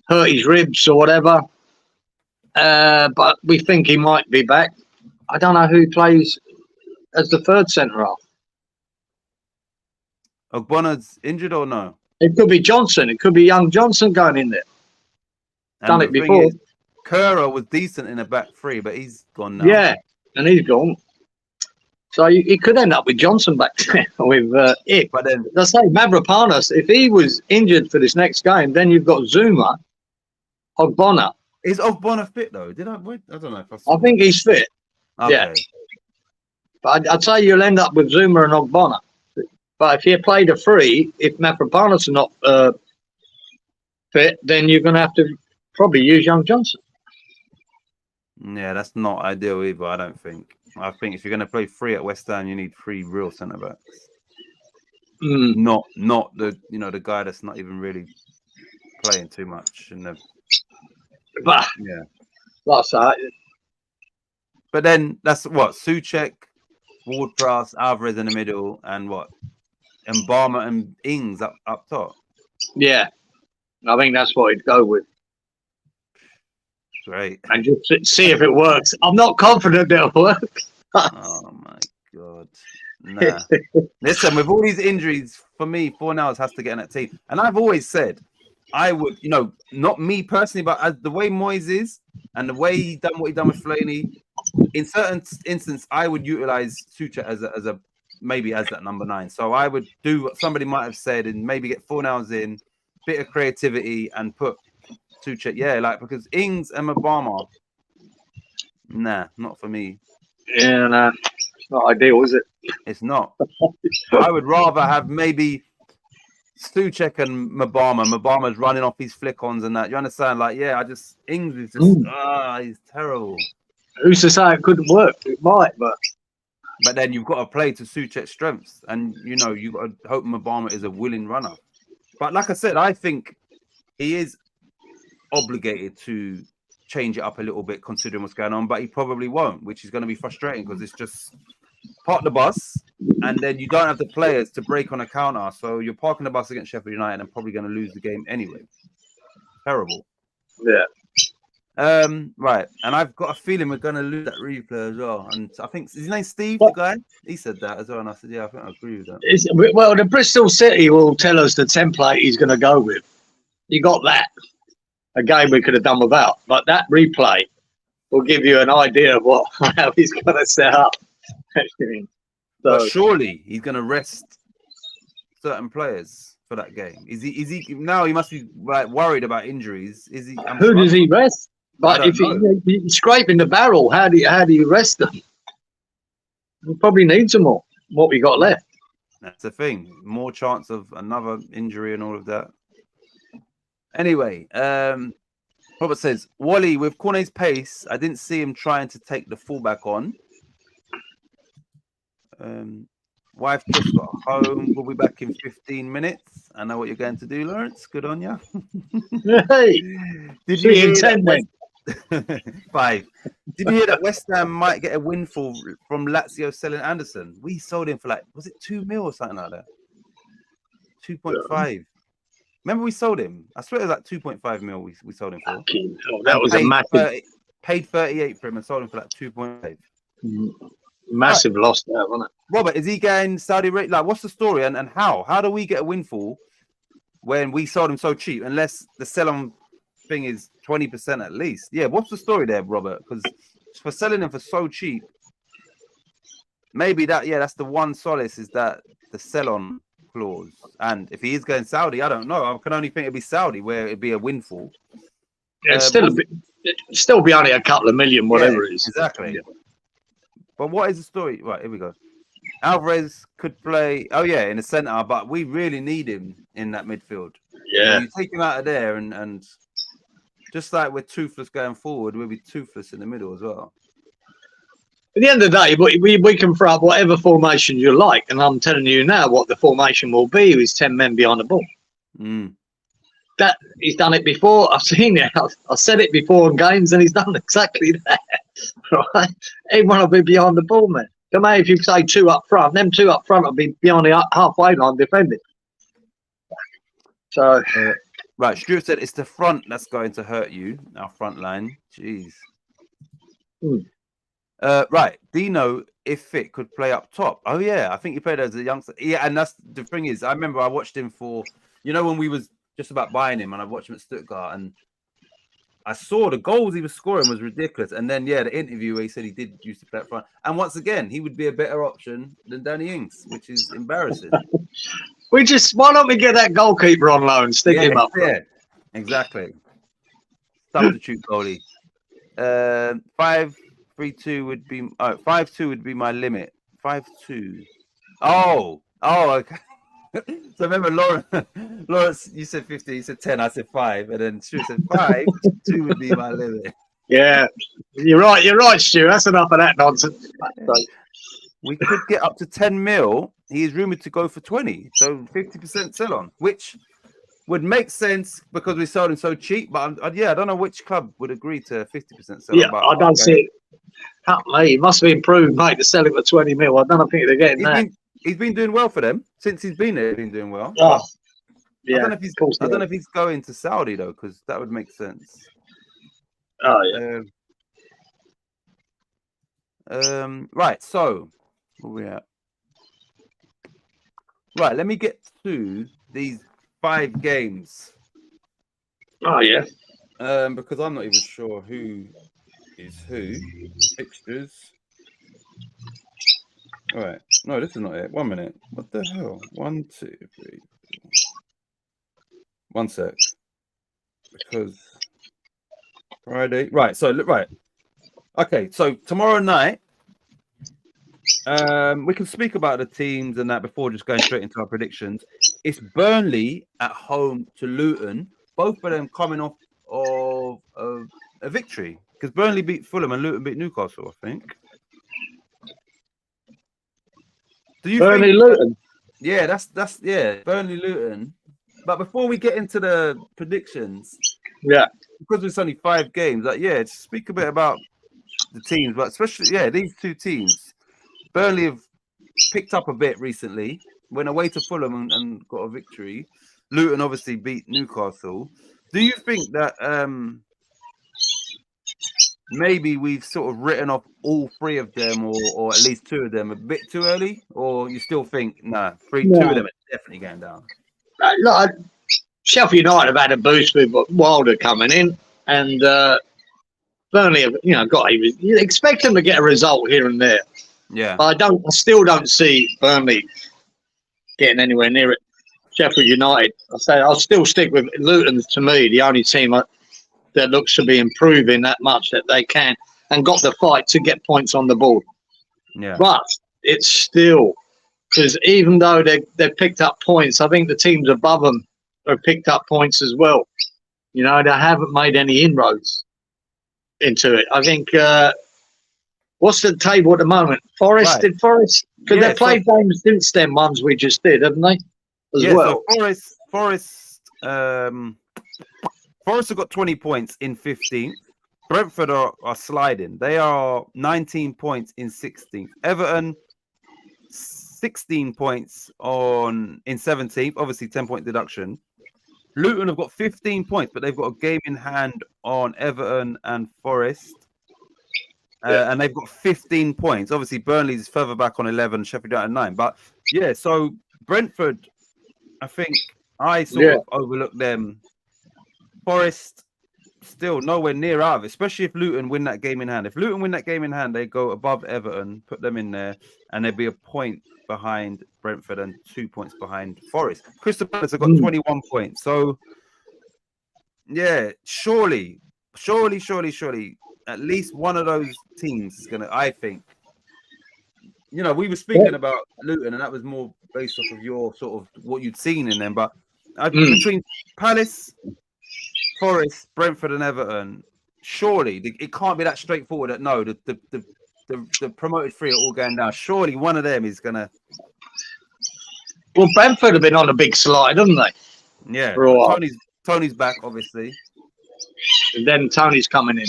Hurt his ribs or whatever. But we think he might be back. I don't know who plays as the 3rd centre half. Ogbona's injured or no? It could be Johnson. It could be young Johnson going in there. Done it before. Kerr was decent in a back 3, but he's gone now. Yeah, and he's gone. So he could end up with Johnson back there with Ick. But then, let's say Mavropanos, if he was injured for this next game, then you've got Zuma, Ogbonna. Is Ogbonna fit though? I don't know if I think he's fit. Okay. Yeah. But I'd say you'll end up with Zuma and Ogbonna. But if you played a 3, if Mavropanos are not fit, then you're going to have to probably use young Johnson. Yeah, that's not ideal either, I don't think. I think if you're going to play 3 at West Ham, you need 3 real centre backs. Not the the guy that's not even really playing too much. But that's that. But then that's what Souček, Ward-Prowse, Alvarez in the middle, and what Mbama and Ings up top. Yeah, I think that's what he'd go with. Great. And just see if it works. I'm not confident it'll work. Oh my god. Nah. Listen, with all these injuries, for me, Fornals has to get in that team. And I've always said I would, not me personally, but as the way Moyes is and the way he done what he done with Fellaini, in certain instances, I would utilize Souček as a maybe as that number 9. So I would do what somebody might have said and maybe get Fornals in, bit of creativity, and put Souček, because Ings and Mbama, nah, not for me. Yeah, nah, it's not ideal, is it? It's not. I would rather have maybe Souček and Mbama. Mbama's running off his flick-ons and that. You understand? Ings is just, he's terrible. Who's to say it couldn't work? It might, but then you've got to play to Souček's strengths, and you've got to hope Mbama is a willing runner. But like I said, I think he is obligated to change it up a little bit considering what's going on, but he probably won't, which is going to be frustrating because it's just park the bus and then you don't have the players to break on a counter, so you're parking the bus against Sheffield United and probably going to lose the game anyway. Terrible. Yeah. Right, and I've got a feeling we're going to lose that replay as well. And I think is his name Steve, the guy? He said that as well, and I said, yeah, I think I agree with that. Well, the Bristol City will tell us the template he's going to go with. You got that. A game we could have done without, but that replay will give you an idea of how he's going to set up. But surely he's going to rest certain players for that game. Is he now? He must be worried about injuries. Is he? Who does he rest? But if he's scraping the barrel, how do you rest them? We probably need some more. What we got left? That's the thing. More chance of another injury and all of that. Anyway, Robert says, Wally, with Cornet's pace, I didn't see him trying to take the fullback on. Wife just got home. We'll be back in 15 minutes. I know what you're going to do, Lawrence. Good on you. Hey, Did you intend that? 5. Did you hear that West Ham might get a windfall from Lazio selling Anderson? We sold him for like, was it 2 mil or something like that? 2.5. Remember we sold him? I swear it was like 2.5 mil we sold him for. Oh, that was a massive... Paid 38 for him and sold him for like 2.5. Massive loss there, wasn't it? Robert, is he getting Saudi Arabia? Like, what's the story and how? How do we get a windfall when we sold him so cheap? Unless the sell-on thing is 20% at least. Yeah, what's the story there, Robert? Because for selling him for so cheap, maybe that's the one solace is that the sell-on clause. And if he is going Saudi, I don't know. I can only think it'd be Saudi where it'd be a windfall. Yeah, it'd still be only a couple of million, whatever it is. Exactly. Yeah. But what is the story? Right, here we go. Alvarez could play, in the centre, but we really need him in that midfield. Yeah. So you take him out of there and just like we're toothless going forward, we'll be toothless in the middle as well. At the end of the day, we can throw up whatever formation you like, and I'm telling you now what the formation will be is 10 men behind the ball. That he's done it before. I've seen it. I've said it before in games, and he's done exactly that. Right? Everyone will be behind the ball, man. Come on, if you say 2 up front, them 2 up front will be beyond the halfway line defending. So, right, Stuart said it's the front that's going to hurt you. Our front line, jeez. Right, Dino, if fit, could play up top. Oh yeah, I think he played as a youngster. Yeah, and that's the thing is, I remember I watched him for, when we was just about buying him, and I watched him at Stuttgart, and I saw the goals he was scoring was ridiculous. And then, the interview where he said he did used to play up front. And once again, he would be a better option than Danny Ings, which is embarrassing. why don't we get that goalkeeper on loan, stick him up? Yeah, exactly. Substitute goalie. 5-3-2 would be 5-2 would be my limit. 5-2. Oh, okay. So remember, Lawrence, you said 50, you said 10, I said 5, and then Stu said 5. 2 would be my limit. Yeah, you're right, Stu. That's enough of that nonsense. We could get up to 10 mil. He is rumored to go for 20, so 50% sell on, which would make sense because we sold him so cheap. But I don't know which club would agree to 50% sell on. Yeah, I don't see it. He must have improved, mate, to sell it for 20 mil. I don't think they're getting that. He's been doing well for them since he's been there. He's been doing well. Oh, yeah. I don't know if he's going to Saudi though, because that would make sense. Oh yeah. Right. So where we at? Right. Let me get to these 5 games. Oh yeah. Because I'm not even sure who is who. Fixtures. All right. No, this is not it. 1 minute. What the hell? 1, 2, 3, 4. 1 sec. Because Friday. Right. So look. Right. Okay. So tomorrow night, we can speak about the teams and that before just going straight into our predictions. It's Burnley at home to Luton. Both of them coming off of a victory because Burnley beat Fulham and Luton beat Newcastle, I think. Do you Burnley Luton? Yeah, that's Burnley Luton. But before we get into the predictions, because it's only 5 games, just speak a bit about the teams, but especially these 2 teams. Burnley have picked up a bit recently, went away to Fulham and got a victory. Luton obviously beat Newcastle. Do you think that maybe we've sort of written off all 3 of them, or at least 2 of them, a bit too early? Or you still think, 2 of them are definitely going down? Look, Sheffield United have had a boost with Wilder coming in, and Burnley have, you expect them to get a result here and there. Yeah, but I still don't see Burnley getting anywhere near it. Sheffield United, I'll still stick with Luton. To me, the only team that looks to be improving that much that they can and got the fight to get points on the board. Yeah, but it's still because even though they've picked up points, I think the teams above them have picked up points as well. They haven't made any inroads into it. I think. What's the table at the moment? Forest, right. Did Forest? Because they played games since them ones we just did, haven't they? As well. So Forest have got 20 points in 15th. Brentford are sliding. They are 19 points in 16th. Everton 16 points in 17th. Obviously 10-point deduction. Luton have got 15 points, but they've got a game in hand on Everton and Forest. And they've got 15 points. Obviously, Burnley's further back on 11, Sheffield United 9. But yeah, so Brentford, I think I sort of overlooked them. Forest still nowhere near out of it, especially if Luton win that game in hand. If Luton win that game in hand, they go above Everton, put them in there, and they'd be a point behind Brentford and 2 points behind Forest. Crystal Palace have got 21 points. So, yeah, surely, at least one of those teams is going to, I think. You know, we were speaking about Luton, and that was more based off of your sort of what you'd seen in them. But between Palace, Forest, Brentford, and Everton, surely it can't be that straightforward. That no, the promoted three are all going down. Surely one of them is gonna. Well, Brentford have been on a big slide, haven't they? Yeah, Tony's back, obviously. And then Tony's coming in.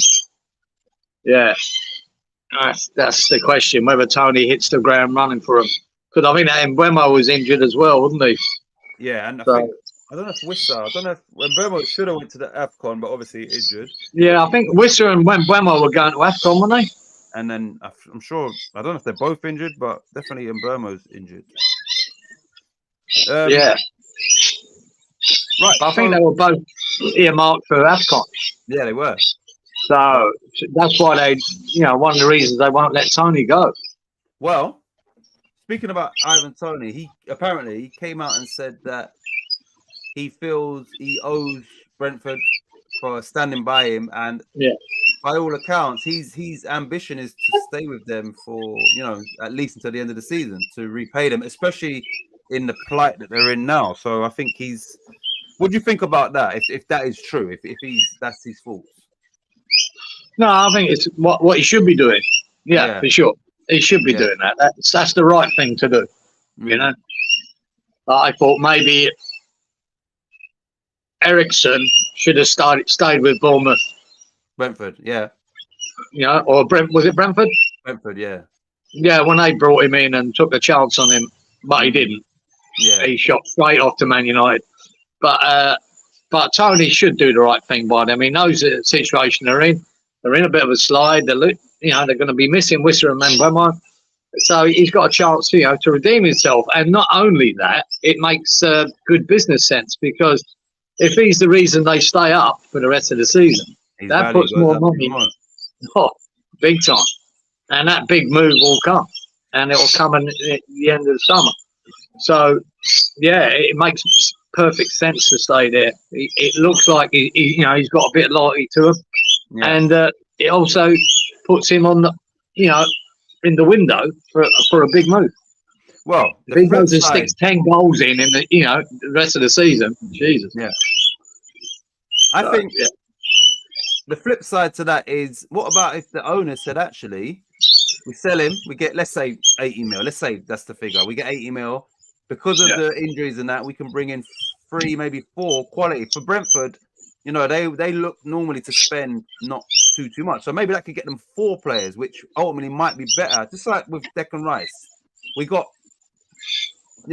Yeah, that's the question, whether Tony hits the ground running for him. Because I think Mbeumo was injured as well, wasn't he? Yeah, and I think. I don't know if Mbeumo should have went to the AFCON, but obviously injured. Yeah, I think Wissa and Mbeumo were going to AFCON, weren't they? And then I'm sure, I don't know if they're both injured, but definitely Mbeumo's injured. Yeah. Right. But I think they were both earmarked for AFCON. Yeah, they were. So that's why one of the reasons they won't let Tony go. Well, speaking about Ivan Toney, he came out and said that he feels he owes Brentford for standing by him, and by all accounts, his ambition is to stay with them for at least until the end of the season to repay them, especially in the plight that they're in now. So I think he's. What do you think about that? If that is true, if that's his thoughts? No, I think it's what he should be doing. Yeah, for sure, he should be doing that. That's the right thing to do. You know, I thought maybe Ericsson should have stayed with Bournemouth. Brentford, yeah. Or was it Brentford? Brentford, yeah. Yeah, when they brought him in and took a chance on him, but he didn't. Yeah. He shot straight off to Man United. But Tony should do the right thing by them. He knows the situation they're in. They're in a bit of a slide. They're going to be missing Wissa and Mbeumo. So he's got a chance, to redeem himself. And not only that, it makes good business sense, because if he's the reason they stay up for the rest of the season, that puts more money. Big time. And that big move will come. And it will come at the end of the summer. So, yeah, it makes perfect sense to stay there. It looks like he's got a bit of loyalty to him. Yeah. And it also puts him on the, in the window for a big move. Well, if he goes and sticks 10 goals in the the rest of the season, Jesus. Yeah. I think the flip side to that is, what about if the owner said, actually, we sell him, we get, let's say 80 mil. Let's say that's the figure. We get 80 mil because of the injuries and that. We can bring in 3, maybe 4 quality for Brentford. They look normally to spend not too much. So maybe that could get them 4 players, which ultimately might be better. Just like with Declan Rice, we got.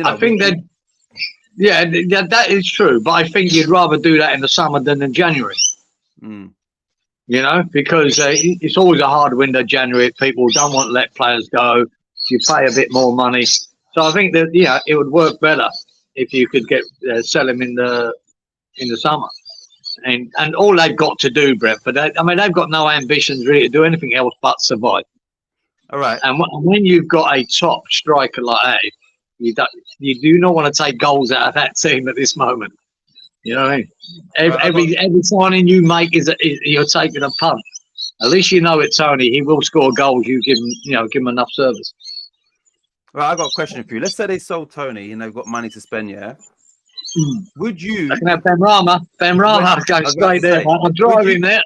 I think that. Yeah, that is true. But I think you'd rather do that in the summer than in January. Because it's always a hard window, January. People don't want to let players go. You pay a bit more money. So I think that, it would work better if you could sell him in the summer. And all they've got to do, Brentford, they've got no ambitions really to do anything else but survive. All right. And when you've got a top striker like that, you do not want to take goals out of that team at this moment. You know what I mean? Every signing you make is you're taking a punt. At least Tony. He will score goals. You give him enough service. Right, I got a question for you. Let's say they sold Tony and they've got money to spend. Yeah. Would you? I can have Ben Rama going straight there. I'm driving there.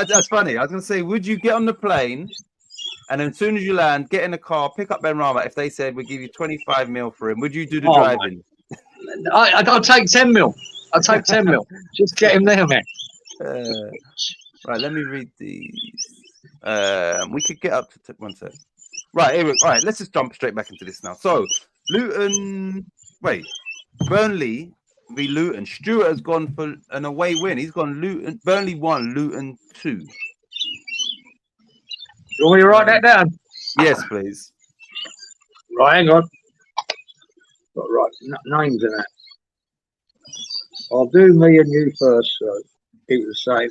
That's funny. I was going to say, would you get on the plane and then as soon as you land, get in the car, pick up Ben Rama? If they said we'll give you 25 mil for him, would you do the driving? I'll take 10 mil. I'll take 10 mil. Just get him there, man. Right, let me read these. We could get up to 1 sec. Right, here we go. All right, let's just jump straight back into this now. So, Luton, wait, Burnley v Luton. Stuart has gone for an away win. He's gone Luton. Burnley 1, Luton 2. You want me to write that down? Yes, please. Right, hang on. Got right names in that. I'll do me and you first, so keep it the same.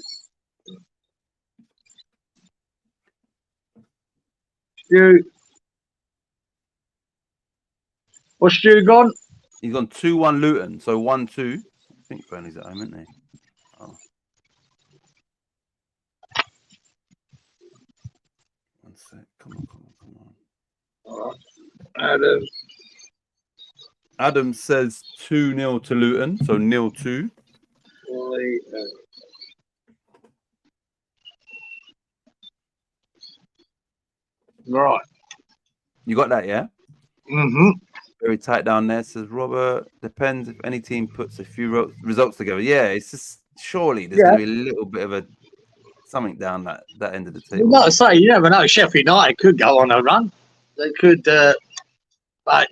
Stu. What's Stu gone? He's gone 2-1 Luton, so 1-2. I think Burnley's at home, isn't they? Oh. 1 sec. Come on. All right. Adam says 2-0 to Luton, so 0-2. Right. You got that, yeah? Mm-hmm. Very tight down there, says Robert. Depends if any team puts a few results together. Yeah, it's just surely there's going to be a little bit of something down that end of the table. Like I say, you never know. Sheffield United could go on a run. They could, like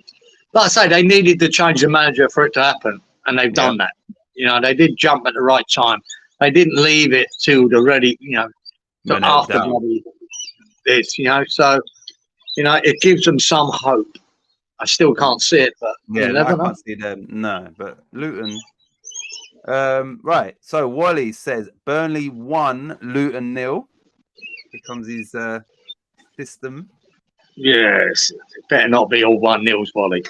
I say, they needed to change the manager for it to happen, and they've done that. You know, they did jump at the right time. They didn't leave it till the ready, till after this, So, it gives them some hope. I still can't see it, but I can't see them. No, but Luton. Right. So Wally says Burnley 1, Luton 0. Becomes his system. Yes, it better not be all 1-0s, Wally.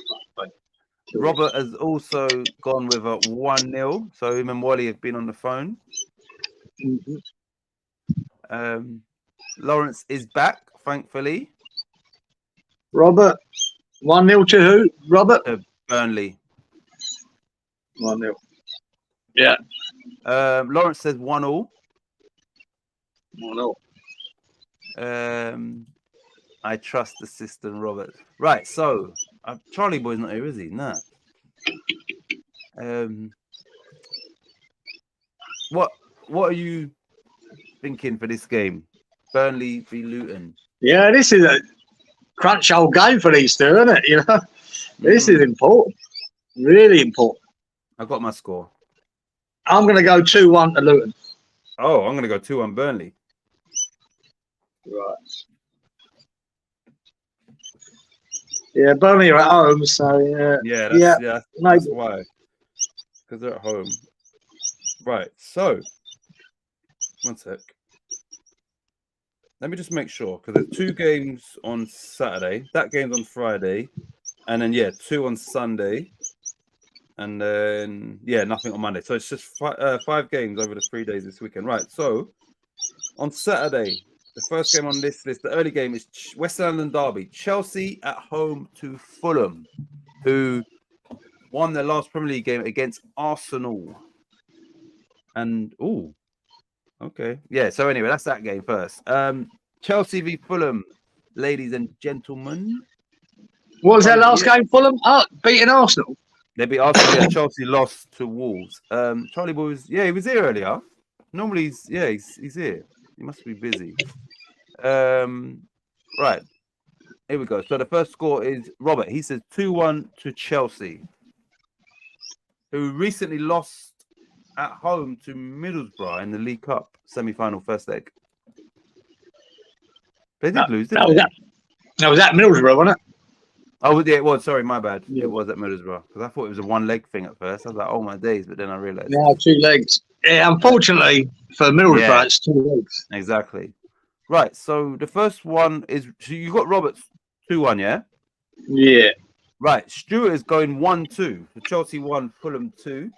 Robert has also gone with a 1-0. So him and Wally have been on the phone. Mm-hmm. Lawrence is back, thankfully. Robert, 1-0 to who? Robert? Burnley. 1-0. Yeah. Lawrence says 1-1. 1-0. I trust the system, Robert. Right, so Charlie Boy's not here, is he? No. What are you thinking for this game? Burnley v Luton. Yeah, this is a crunch old game for these two, isn't it? This is important. Really important. I got my score. I'm going to go 2-1 to Luton. Oh, I'm going to go 2-1 Burnley. Right. Yeah, Burnley are at home, so that's why. Because they're at home. Right, so 1 sec. Let me just make sure, because there's 2 games on Saturday. That game's on Friday. And then, 2 on Sunday. And then, nothing on Monday. So it's just 5 games over the 3 days this weekend. Right, so on Saturday, the first game on this list, the early game is West London Derby. Chelsea at home to Fulham, who won their last Premier League game against Arsenal. And, okay. Yeah, so anyway, that's that game first. Chelsea v Fulham, ladies and gentlemen. What was their last game, Fulham? Beating Arsenal. They beat Arsenal. Chelsea lost to Wolves. Charlie Boy was, he was here earlier. Normally, he's here. He must be busy. Right. Here we go. So the first score is Robert. He says 2-1 to Chelsea, who recently lost at home to Middlesbrough in the League Cup semi-final first leg. They did lose, didn't they? That was at Middlesbrough, wasn't it? Oh, yeah, it was. Sorry, my bad. Yeah. It was at Middlesbrough. Because I thought it was a one-leg thing at first. I was like, oh, my days. But then I realised. Yeah, 2 legs. Yeah, unfortunately for Middlesbrough, it's 2 legs. Exactly. Right, so the first one is... So you got Roberts 2-1, yeah? Yeah. Right, Stuart is going 1-2. So Chelsea 1, Fulham 2.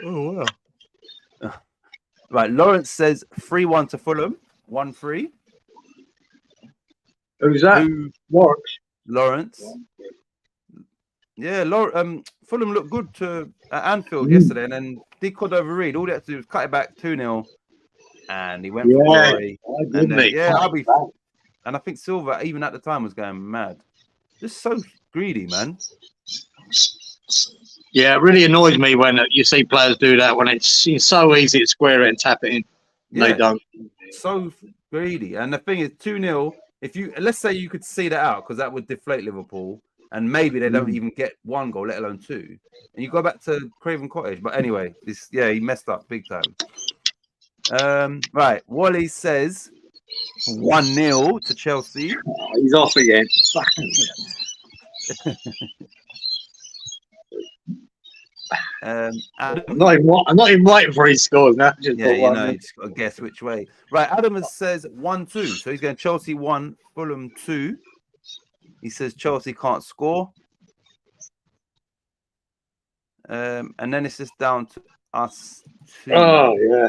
Oh, wow. Right, Lawrence says 3-1 to Fulham. 1-3. Who's that? Lawrence. Yeah, Fulham looked good at Anfield yesterday, and then did Cordova-Reid. All they had to do was cut it back 2-0, and he went for glory. And I think Silva, even at the time, was going mad. Just so greedy, man. Yeah, it really annoys me when you see players do that when it's so easy to square it and tap it in. Yeah. They don't. So greedy. And the thing is, 2-0, let's say you could see that out, because that would deflate Liverpool, and maybe they don't even get 1 goal, let alone 2. And you go back to Craven Cottage. But anyway, he messed up big time. Right. Wally says 1-0 to Chelsea. Oh, he's off again. Adam, I'm not even waiting for his scores now. Just yeah, you just got to guess which way. Right, Adam says 1-2. So he's going Chelsea 1, Fulham 2. He says Chelsea can't score. And then it's just down to us 2. Oh, yeah.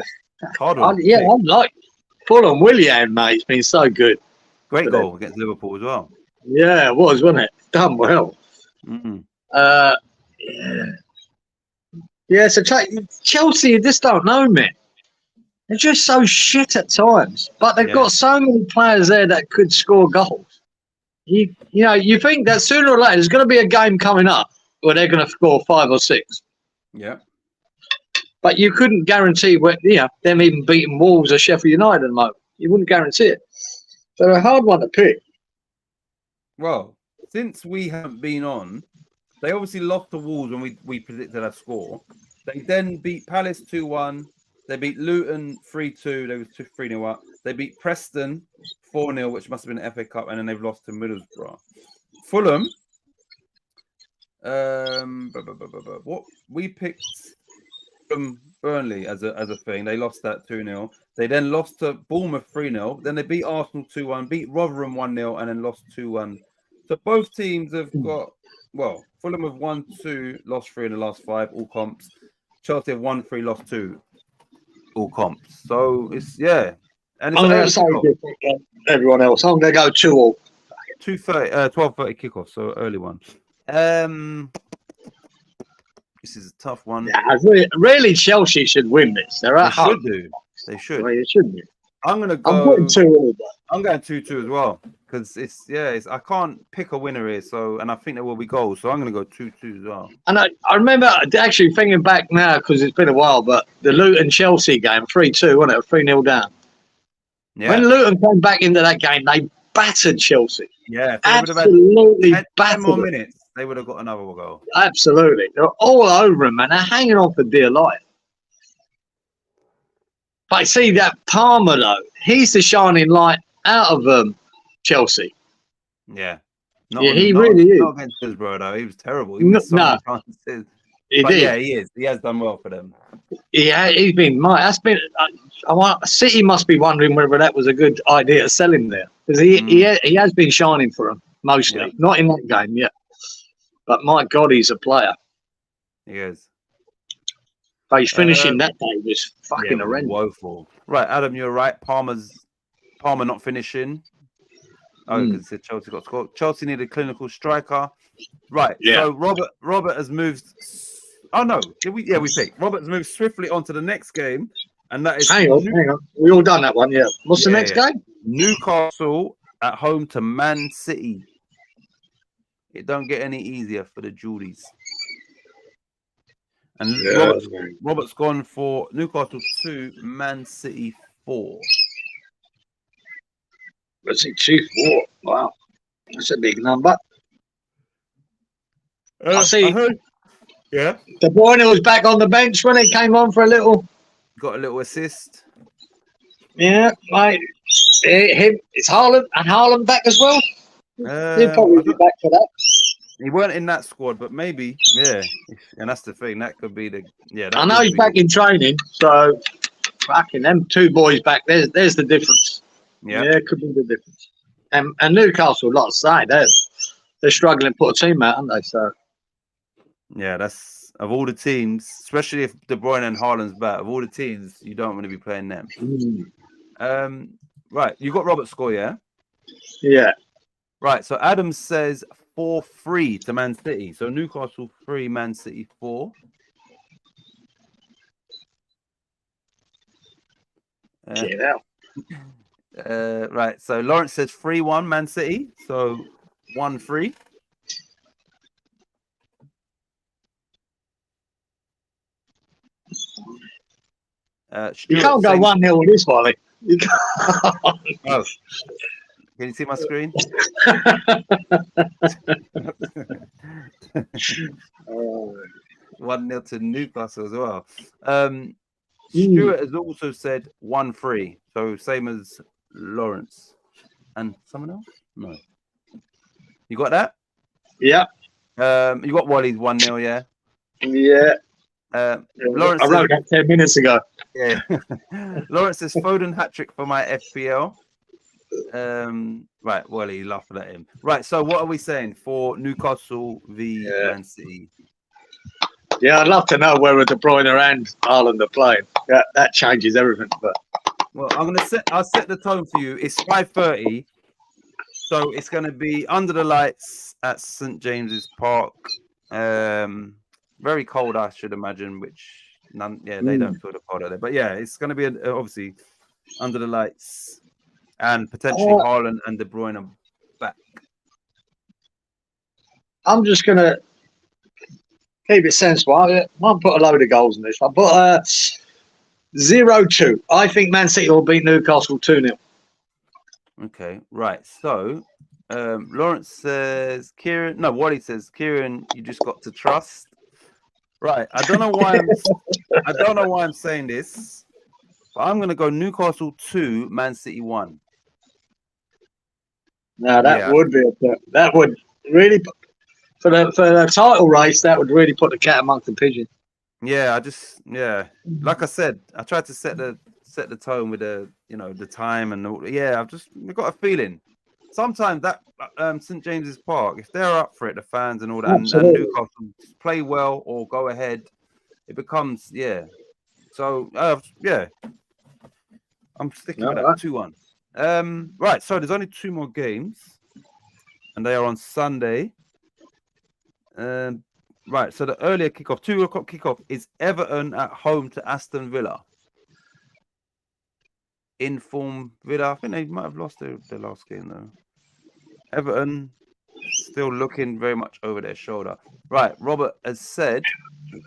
Hard I like Fulham. Willian, mate. It's been so good. Great goal against Liverpool as well. Yeah, it was, wasn't it? Done well. Mm-hmm. Yeah, so Chelsea, you just don't know, man. They're just so shit at times. But they've got so many players there that could score goals. You think that sooner or later there's going to be a game coming up where they're going to score 5 or 6. Yeah. But you couldn't guarantee them even beating Wolves or Sheffield United at the moment. You wouldn't guarantee it. So they're a hard one to pick. Well, since we haven't been on, they obviously lost to Wolves when we predicted a score. They then beat Palace 2-1. They beat Luton 3-2. They was 3-0 up. They beat Preston 4-0, which must have been an FA Cup, and then they've lost to Middlesbrough. Fulham. What we picked from Burnley as a thing. They lost that 2-0. They then lost to Bournemouth 3-0. Then they beat Arsenal 2-1, beat Rotherham 1-0, and then lost 2-1. So both teams have got, well, Fulham have won 2, lost 3 in the last 5, all comps. Chelsea have won 3, lost 2, all comps. So it's And it's I'm going to say different than everyone else. I'm going to go 2-2. 12:30 kickoff, so early one. This is a tough one. Yeah, really, Chelsea should win this. They should do. They should. Well, it should be. I'm gonna go. I'm putting 2-2. I'm going 2-2 as well, because I can't pick a winner here. So, and I think there will be goals. So I'm gonna go 2-2 as well. And I remember actually thinking back now because it's been a while, but the Luton Chelsea game 3-2, wasn't it? 3-0 down. Yeah. When Luton came back into that game, they battered Chelsea. Yeah, if absolutely had 10 battered more them. minutes. They would have got another goal. Absolutely. They're all over him, man. They're hanging on for dear life. But I see that Palmer, though, he's the shining light out of Chelsea. Yeah. He really is. Not against Middlesbrough, though. He was terrible. He missed so many chances. He did. Yeah, he is. He has done well for them. Yeah, he's been. That's been. City must be wondering whether that was a good idea to sell him there, because he has been shining for them mostly. Yeah. Not in that game yet, but my God, he's a player. He is. But his finishing that day was fucking horrendous. Woeful. Right, Adam, you're right. Palmer not finishing. Oh, because Chelsea got scored. Chelsea need a clinical striker. Right. Yeah. So Robert has moved. Oh no, did we? Yeah, we picked. Robert has moved swiftly on to the next game, and that is. Hang on. We all done that one, yeah. What's the next game? Newcastle at home to Man City. It don't get any easier for the Julies. And Robert's gone for Newcastle 2, Man City 4. Let's see, 2-4. Wow, that's a big number. I see. Yeah. De Bruyne was back on the bench when it came on for a little. Got a little assist. Yeah, mate. It's Haaland and Haaland back as well. He'll probably be back for that. He weren't in that squad, but maybe, yeah. And that's the thing. That could be I know he's back in training, so fucking them 2 boys back. There's the difference. Yeah, it could be the difference. And Newcastle, like I say, they're struggling to put a team out, aren't they? So yeah, that's of all the teams, especially if De Bruyne and Haaland's back. Of all the teams, you don't want to be playing them. Right, you got Robert's score, yeah? Yeah. Right, so Adam says 4-3 to Man City. So Newcastle 3, Man City 4. Right, so Lawrence says 3-1 Man City. So 1-3. You Stuart can't go saying- 1-0 with this, Wally. You can't. Oh, can you see my screen? Oh. 1-0 to Newcastle as well. Stuart has also said 1-3, so same as Lawrence. And someone else? No. You got that? Yeah. You got Wally's 1-0, yeah? Yeah. Lawrence I says, wrote that 10 minutes ago. yeah. Lawrence says Foden hat-trick for my FPL. Right, Wally, laughing at him. Right, so what are we saying for Newcastle v Man City? Yeah, I'd love to know whether De Bruyne and Haaland are playing. That changes everything. But Well, I'll set the tone for you. It's 5:30, so it's going to be under the lights at St James's Park. Very cold, I should imagine. Which they don't feel the cold out there. But yeah, it's going to be obviously under the lights, and potentially Haaland and De Bruyne are back. I'm just going to keep it sensible. I won't put a load of goals in this one. But 0-2. I think Man City will beat Newcastle 2-0. Okay, right. So Lawrence says Kieran. No, Wally says Kieran. You just got to trust. Right. I don't know why I'm saying this, but I'm going to go Newcastle 2, Man City 1. Now that would really for the title race. That would really put the cat amongst the pigeons. Yeah, like I said, I tried to set the tone with the time and all. Yeah, I've got a feeling. Sometimes that St James's Park, if they're up for it, the fans and all that, and Newcastle play well or go ahead, it becomes So I'm sticking with that 2-1. Right. So there's only 2 more games, and they are on Sunday. Right, so the earlier kickoff, 2 o'clock kickoff, is Everton at home to Aston Villa. Inform Villa. I think they might have lost their last game though. Everton still looking very much over their shoulder. Right, Robert has said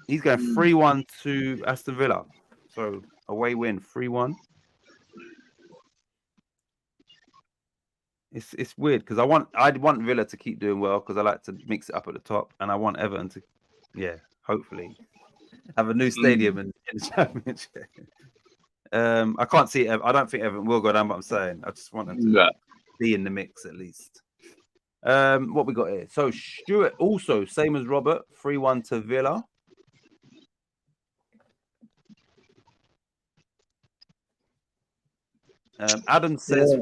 he's going 3-1 to Aston Villa. So away win, 3-1. It's weird because I'd want Villa to keep doing well because I like to mix it up at the top, and I want Everton to, hopefully have a new stadium in the Championship. I can't see it. I don't think Everton will go down, but I'm saying I just want them to be in the mix at least. What we got here? So Stuart also same as Robert, 3-1 to Villa. Adam says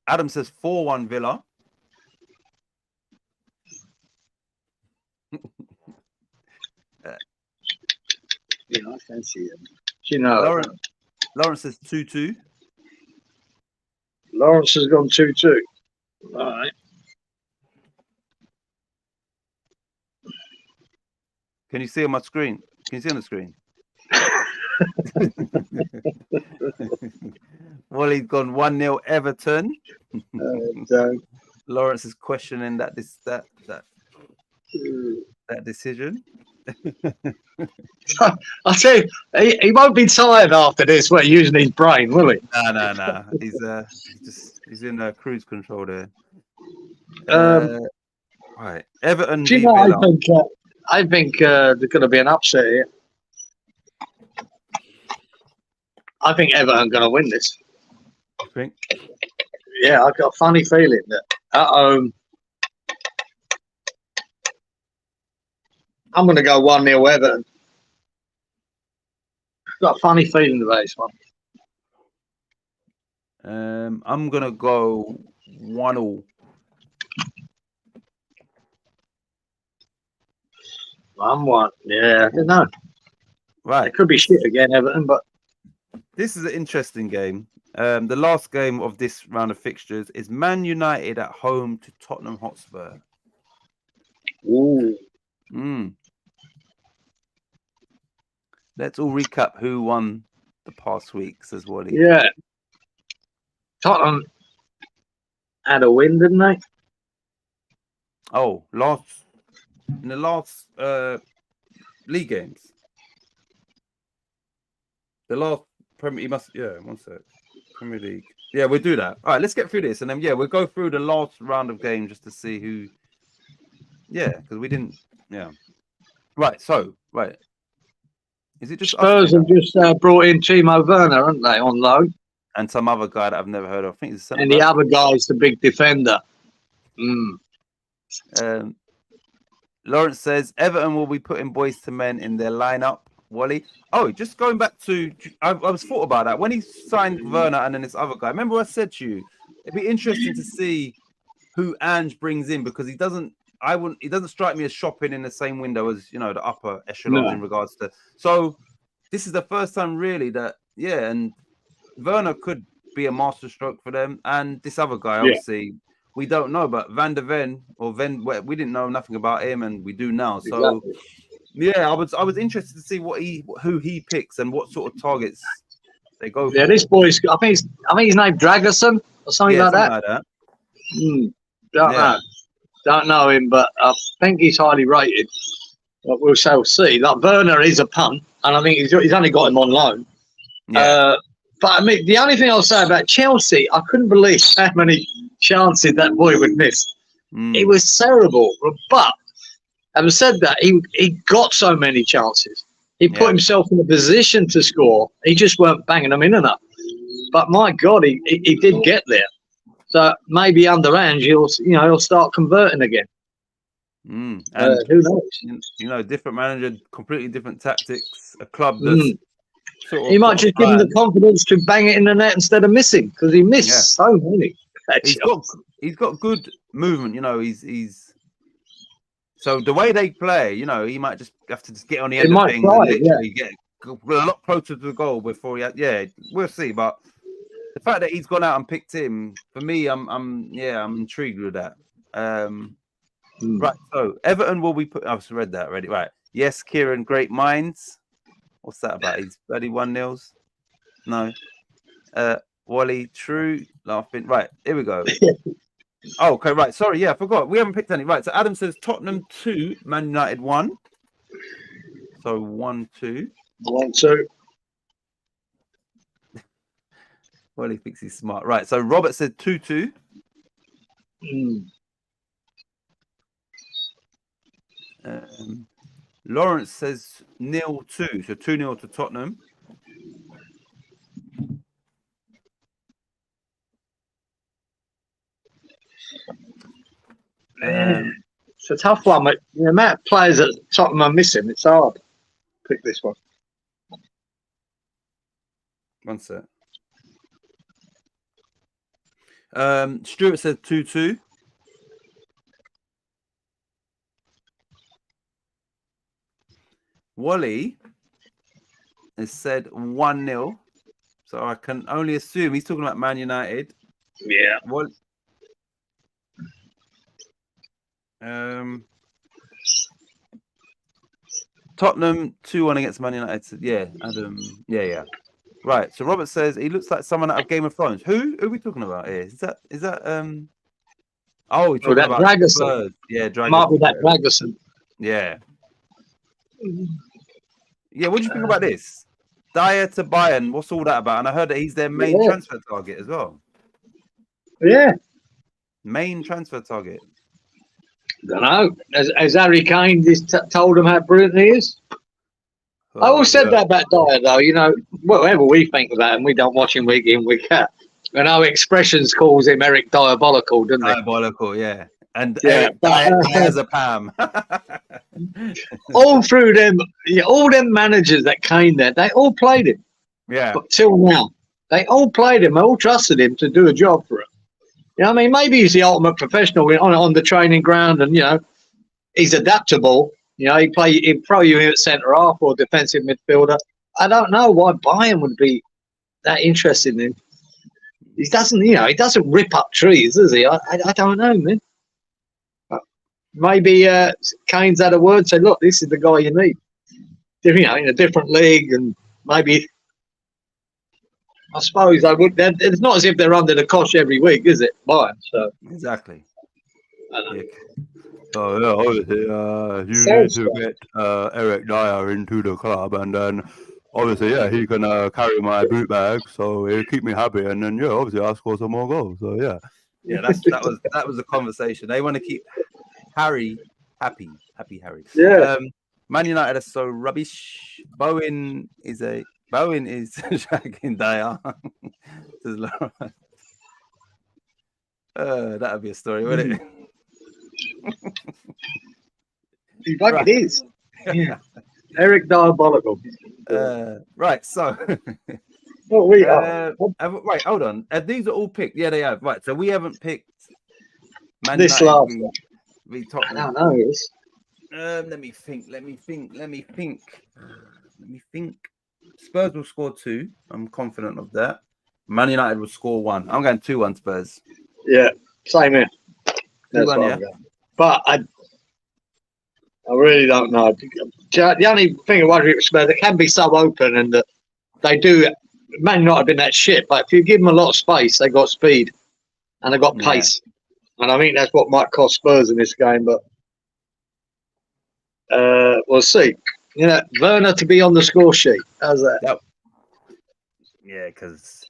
4-1 Villa. I fancy him. Lawrence says 2-2. Lawrence has gone 2-2. All right. Can you see on my screen? Can you see on the screen? Wally's gone 1-0 Everton. Lawrence is questioning that decision. I tell you, he won't be tired after this. We're using his brain, will he? No. He's in cruise control there. Right, Everton v Villa. I think there's going to be an upset here. I think Everton are going to win this. I think. Yeah, I've got a funny feeling that at home. I'm going to go 1-0 Everton. Got a funny feeling about this one. I'm going to go 1-1. 1-1. Yeah, I don't know. Right. It could be shit again, Everton, but this is an interesting game. The last game of this round of fixtures is Man United at home to Tottenham Hotspur. Ooh. Let's all recap who won the past week, says Wally. Yeah. Tottenham had a win, didn't they? Oh, in the last league games. The last Premier. He must. Yeah, one sec. Premier League. Yeah, we'll do that. All right, let's get through this, and then we'll go through the last round of games just to see who. Yeah, because we didn't. Yeah. Right. So is it just Spurs have just brought in Timo Werner, haven't they, on loan? and some other guy that I've never heard of? I think it's and the other guy's the big defender. Lawrence says Everton will be putting boys to men in their lineup. Wally. Oh, just going back to, I was thought about that when he signed Werner and then this other guy. Remember, I said to you, it'd be interesting to see who Ange brings in because he doesn't strike me as shopping in the same window as the upper echelons in regards to. So this is the first time really that and Werner could be a masterstroke for them, and this other guy obviously we don't know, but Van der Ven we didn't know nothing about him, and we do now. So I was interested to see who he picks and what sort of targets they go for. Yeah, this boy's I think his name Dragerson or something like that. Don't know him, but I think he's highly rated. But we'll see. Like Werner is a punt, and I think he's only got him on loan. Yeah. But I mean, the only thing I'll say about Chelsea, I couldn't believe how many chances that boy would miss. It was terrible. But having said that, he got so many chances. He put himself in a position to score. He just weren't banging them in enough. But my God, he did get there. So maybe under Ange, he'll start converting again. And who knows? Different manager, completely different tactics. A club that's he might just give him the confidence to bang it in the net instead of missing because he missed so many. He's got good movement. He's so the way they play. He might just have to get on the end of things and literally get a lot closer to the goal before we'll see. But the fact that he's gone out and picked him, for me, I'm intrigued with that. Right, so Everton will be I've read that already. Right, yes, Kieran, great minds. What's that about? He's 31-0. No, Wally, true, laughing. Right, here we go. Okay, right. Sorry, I forgot. We haven't picked any. Right, so Adam says Tottenham 2, Man United 1. So 1-2. 1-2. Well, he thinks he's smart. Right, so Robert said 2-2. Lawrence says 0-2, so 2-0 to Tottenham. It's a tough one, but the amount of players that Tottenham are missing, it's hard to pick this one. One sec. Stuart says 2-2. Wally has said 1-0. So I can only assume he's talking about Man United. Yeah. Tottenham 2-1 against Man United. Yeah, Adam. Yeah. Right. So Robert says he looks like someone out of Game of Thrones. Who are we talking about here? Is that Oh, we're talking about Dragerson. Yeah, Dragerson. Might be that Dragerson. Yeah. Yeah, what do you think about this? Dyer to Bayern, what's all that about? And I heard that he's their main transfer target as well. Yeah. Main transfer target. Don't know. Has Harry Kane told him how brilliant he is? I always said that about Dyer, though. Whatever we think about him, we don't watch him week in, week out. And our expressions calls him Eric Diabolical, doesn't it? Diabolical, yeah. And Eric Dyer's a Pam. All through them, all them managers that came there, they all played him. Yeah. But till now, they all played him. They all trusted him to do a job for him. Maybe he's the ultimate professional on the training ground, and he's adaptable. He'd throw you in at centre half or defensive midfielder. I don't know why Bayern would be that interested in him. He doesn't rip up trees, does he? I don't know, man. Maybe Kane's had a word, say, look, this is the guy you need. In a different league, and maybe I suppose they would. It's not as if they're under the cosh every week, is it? Bayern, so exactly. So obviously, you need to get Eric Dyer into the club, and then obviously, yeah, he can carry my boot bag, so it'll keep me happy. And then, yeah, obviously, I'll score some more goals. So, yeah. Yeah, that was the conversation. They want to keep Harry happy. Happy Harry. Yeah. Man United are so rubbish. Bowen is shagging Dyer. That'd be a story, wouldn't it? Right. It is. Yeah. Eric Diabolical. Right, so What we are. right, hold on. These are all picked. Yeah, they have. Right, so we haven't picked Man This United last v I Tottenham. don't know. It's, Let me think. Spurs will score 2. I'm confident of that. Man United will score 1. I'm going 2-1 Spurs. yeah, same here. That's 2-1, what yeah. I'm going. But I really don't know. The only thing I worry about Spurs, they can be so open, and they do. Man United have been that shit, but if you give them a lot of space, they got speed and they got pace, and I think that's what might cost Spurs in this game. But we'll see. You know, Werner to be on the score sheet. How's that? Yep. Yeah, because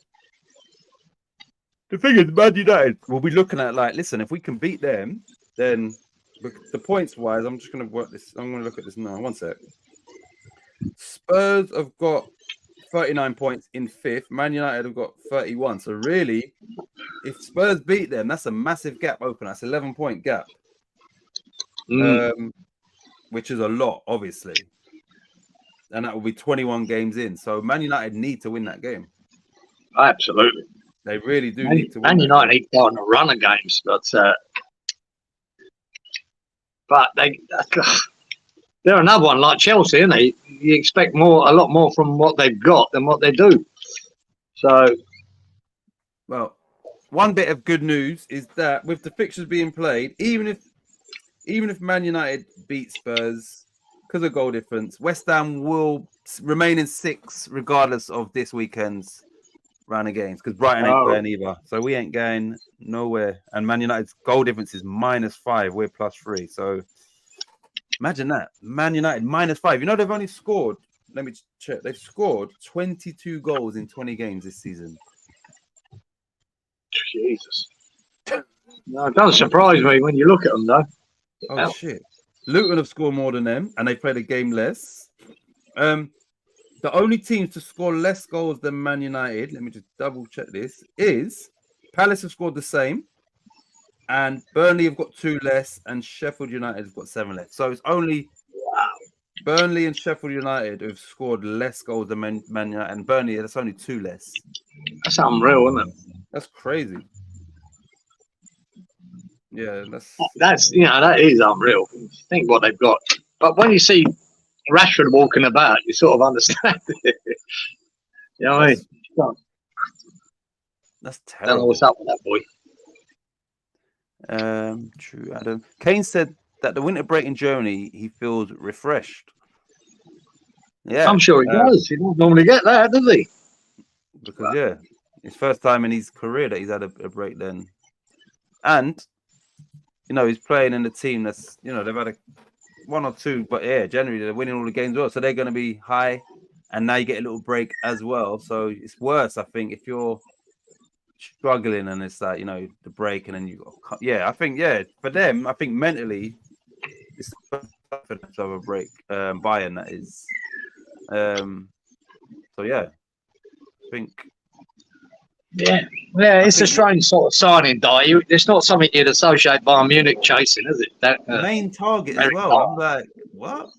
the thing is, Man United will be looking at like, listen, if we can beat them, then the points wise, I'm just going to work this. I'm going to look at this now. One sec. Spurs have got 39 points in 5th. Man United have got 31. So really, if Spurs beat them, that's a massive gap open. That's 11-point gap, which is a lot, obviously. And that will be 21 games in. So Man United need to win that game. Absolutely. They really do need to win. Man United need to go on a run of games, but they're another one like Chelsea, isn't they? You expect a lot more from what they've got than what they do. So, well, one bit of good news is that with the fixtures being played, even if Man United beat Spurs because of goal difference, West Ham will remain in 6th regardless of this weekend's round of games, because Brighton ain't playing either. So we ain't going nowhere. And Man United's goal difference is -5. We're +3. So imagine that. Man United -5. You know, they've only scored, let me check, they've scored 22 goals in 20 games this season. Jesus. No, it doesn't surprise me when you look at them, though. Oh, shit. Luton have scored more than them, and they played a game less. The only teams to score less goals than Man United, let me just double check this, is Palace have scored the same, and Burnley have got 2 less, and Sheffield United have got 7 less. So it's only Burnley and Sheffield United who've scored less goals than Man United, and Burnley, that's only 2 less. That's unreal, isn't it? That's crazy. Yeah, that is unreal. Think what they've got. But when you see Rashford walking about, you sort of understand it. You know what I mean? That's terrible. Don't know what's up with that boy. True, Adam. Kane said that the winter break in Germany, he feels refreshed. Yeah, I'm sure he does. He don't normally get that, does he? Because it's first time in his career that he's had a break then, and he's playing in a team that's they've had 1 or 2, but generally they're winning all the games well, so they're going to be high, and now you get a little break as well. So it's worse, I think, if you're struggling and it's like the break, and then I think for them, I think mentally it's for them to have a break. Bayern, that is. So I think. Yeah, it's a strange sort of signing, Di. It's not something you'd associate Bayern Munich chasing, is it? That main target as well. I'm like, what?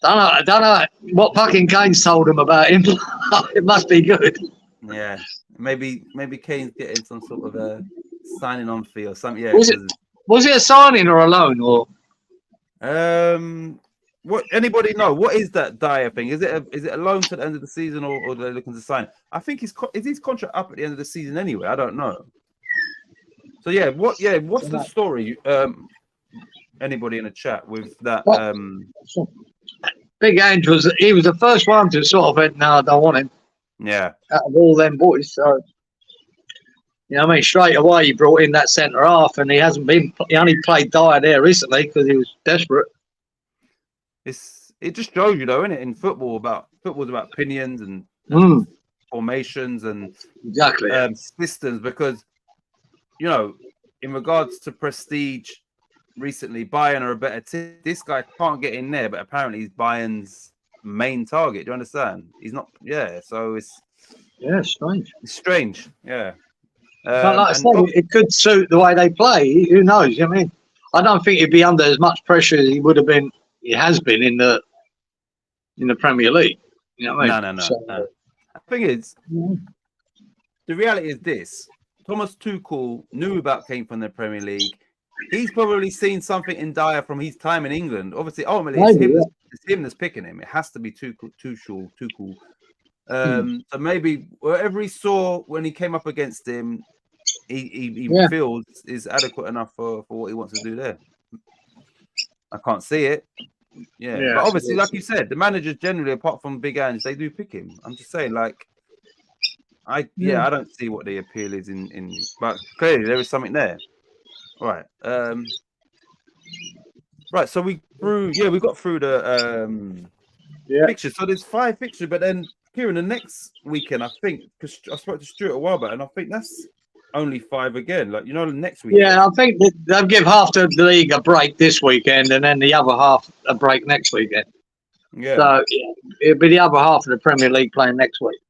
I don't know what fucking Kane's told him about him. It must be good. Yeah, maybe Kane's getting some sort of a signing on fee or something. Yeah. Was it a signing or a loan or? What anybody know? What is that Dyer thing? Is it a loan to the end of the season, or they're looking to sign? I think is his contract up at the end of the season anyway. I don't know. So what's the story? Anybody in the chat with that? Big Ange was the first one to sort of went, no, I don't want him. Yeah. Out of all them boys, so straight away he brought in that centre half, and he only played Dyer there recently because he was desperate. It's it just shows you, though, isn't it? In football's about opinions and formations and Exactly. systems. Because in regards to prestige, recently Bayern are a better team. This guy can't get in there, but apparently he's Bayern's main target. Do you understand? He's not. Yeah. So it's Strange. It's strange. Yeah. But like I said, it could suit the way they play. Who knows? I mean, I don't think he'd be under as much pressure as he would have been. He has been in the Premier League. You know what I mean? No. The thing is, the reality is this: Thomas Tuchel knew about Kane from the Premier League. He's probably seen something in Dyer from his time in England. Obviously, ultimately, it's him that's picking him. It has to be Tuchel. So maybe whatever he saw when he came up against him, he feels is adequate enough for what he wants to do there. I can't see it. Yeah, but obviously, like you said, the managers generally, apart from Big Ange, they do pick him. I'm just saying, like, I don't see what the appeal is in, but clearly there is something there. All right. Right. So we got through the fixtures. So there's 5 fixtures, but then Kieran, the next weekend, I think, because I spoke to Stuart a while back, and I think that's only 5 again. Like, the next weekend. Yeah, I think they'll give half the league a break this weekend, and then the other half a break next weekend. Yeah. So it'll be the other half of the Premier League playing next week.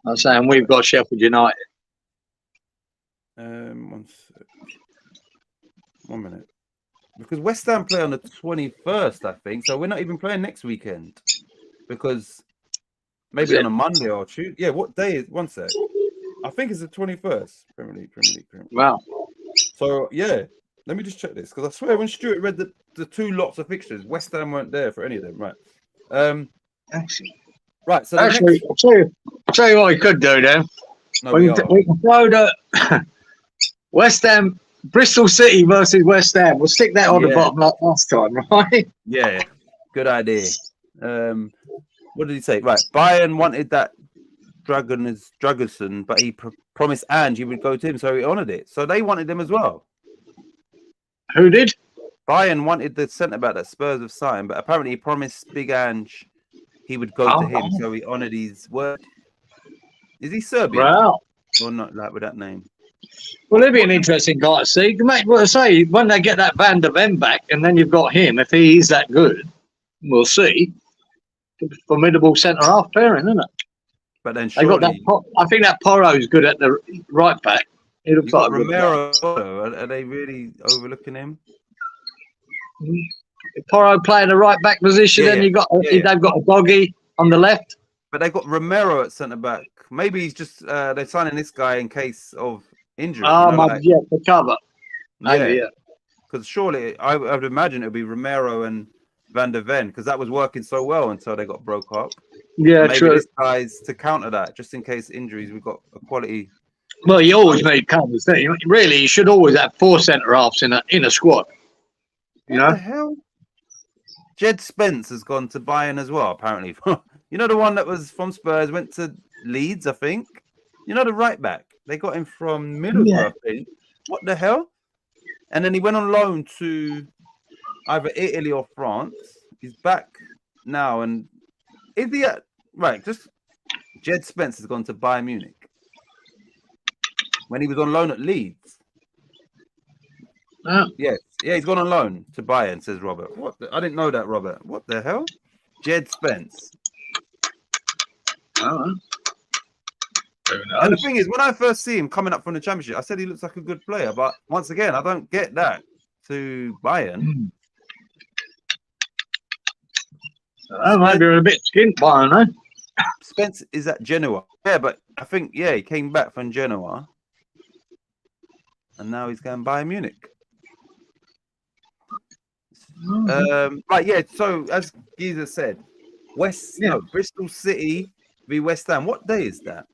I'm saying we've got Sheffield United. 1 minute. Because West Ham play on the 21st, I think. So we're not even playing next weekend. Because maybe on a Monday or Tuesday. Yeah, what day is 1 sec? I think it's the 21st. Premier League. Wow. So yeah. Let me just check this. Because I swear when Stuart read the 2 lots of fixtures, West Ham weren't there for any of them. Right. Right. So I'll tell you what we could do then. No, we can throw the West Ham, Bristol City versus West Ham. We'll stick that on the bottom like last time, right? Yeah, good idea. What did he say? Right, Bayern wanted that Dragoson, but he promised Ange he would go to him, so he honoured it. So they wanted him as well. Who did? Bayern wanted the centre back that Spurs have signed, but apparently he promised Big Ange he would go to him, so he honoured his word. Is he Serbian? Wow. Or not, like with that name? Well, it'd be an interesting guy to see. Mate, what I say, when they get that Van der Ven back, and then you've got him, if he is that good, we'll see. Formidable centre half pairing, isn't it? But then they got that. I think that Porro's good at the right back. He looks like Romero. Are they really overlooking him? Porro playing the right back position, and they've got a Doggy on the left. But they got Romero at centre back. Maybe he's just they're signing this guy in case of injury. For cover. Maybe, Because surely I would imagine it would be Romero and Van der Ven, because that was working so well until they got broke up. Yeah, maybe true. This guy's to counter that, just in case injuries. We've got a quality. Well, you always need covers. Really, you should always have 4 centre halves in a squad. What the hell? Jed Spence has gone to Bayern as well, apparently. You know the one that was from Spurs, went to Leeds, I think. You know the right back. They got him from Middlesbrough, I think. What the hell? And then he went on loan to either Italy or France. He's back now, and is he right? Just Jed Spence has gone to Bayern Munich when he was on loan at Leeds. Oh. Yes, he's gone on loan to Bayern, says Robert. What? I didn't know that, Robert. What the hell? Jed Spence. Oh. And the thing is, when I first see him coming up from the Championship, I said he looks like a good player. But once again, I don't get that to Bayern. Might be a bit skint Bayern, eh? Spence is at Genoa. Yeah, but I think, he came back from Genoa. And now he's going Bayern Munich. So as Giza said, Bristol City v West Ham. What day is that?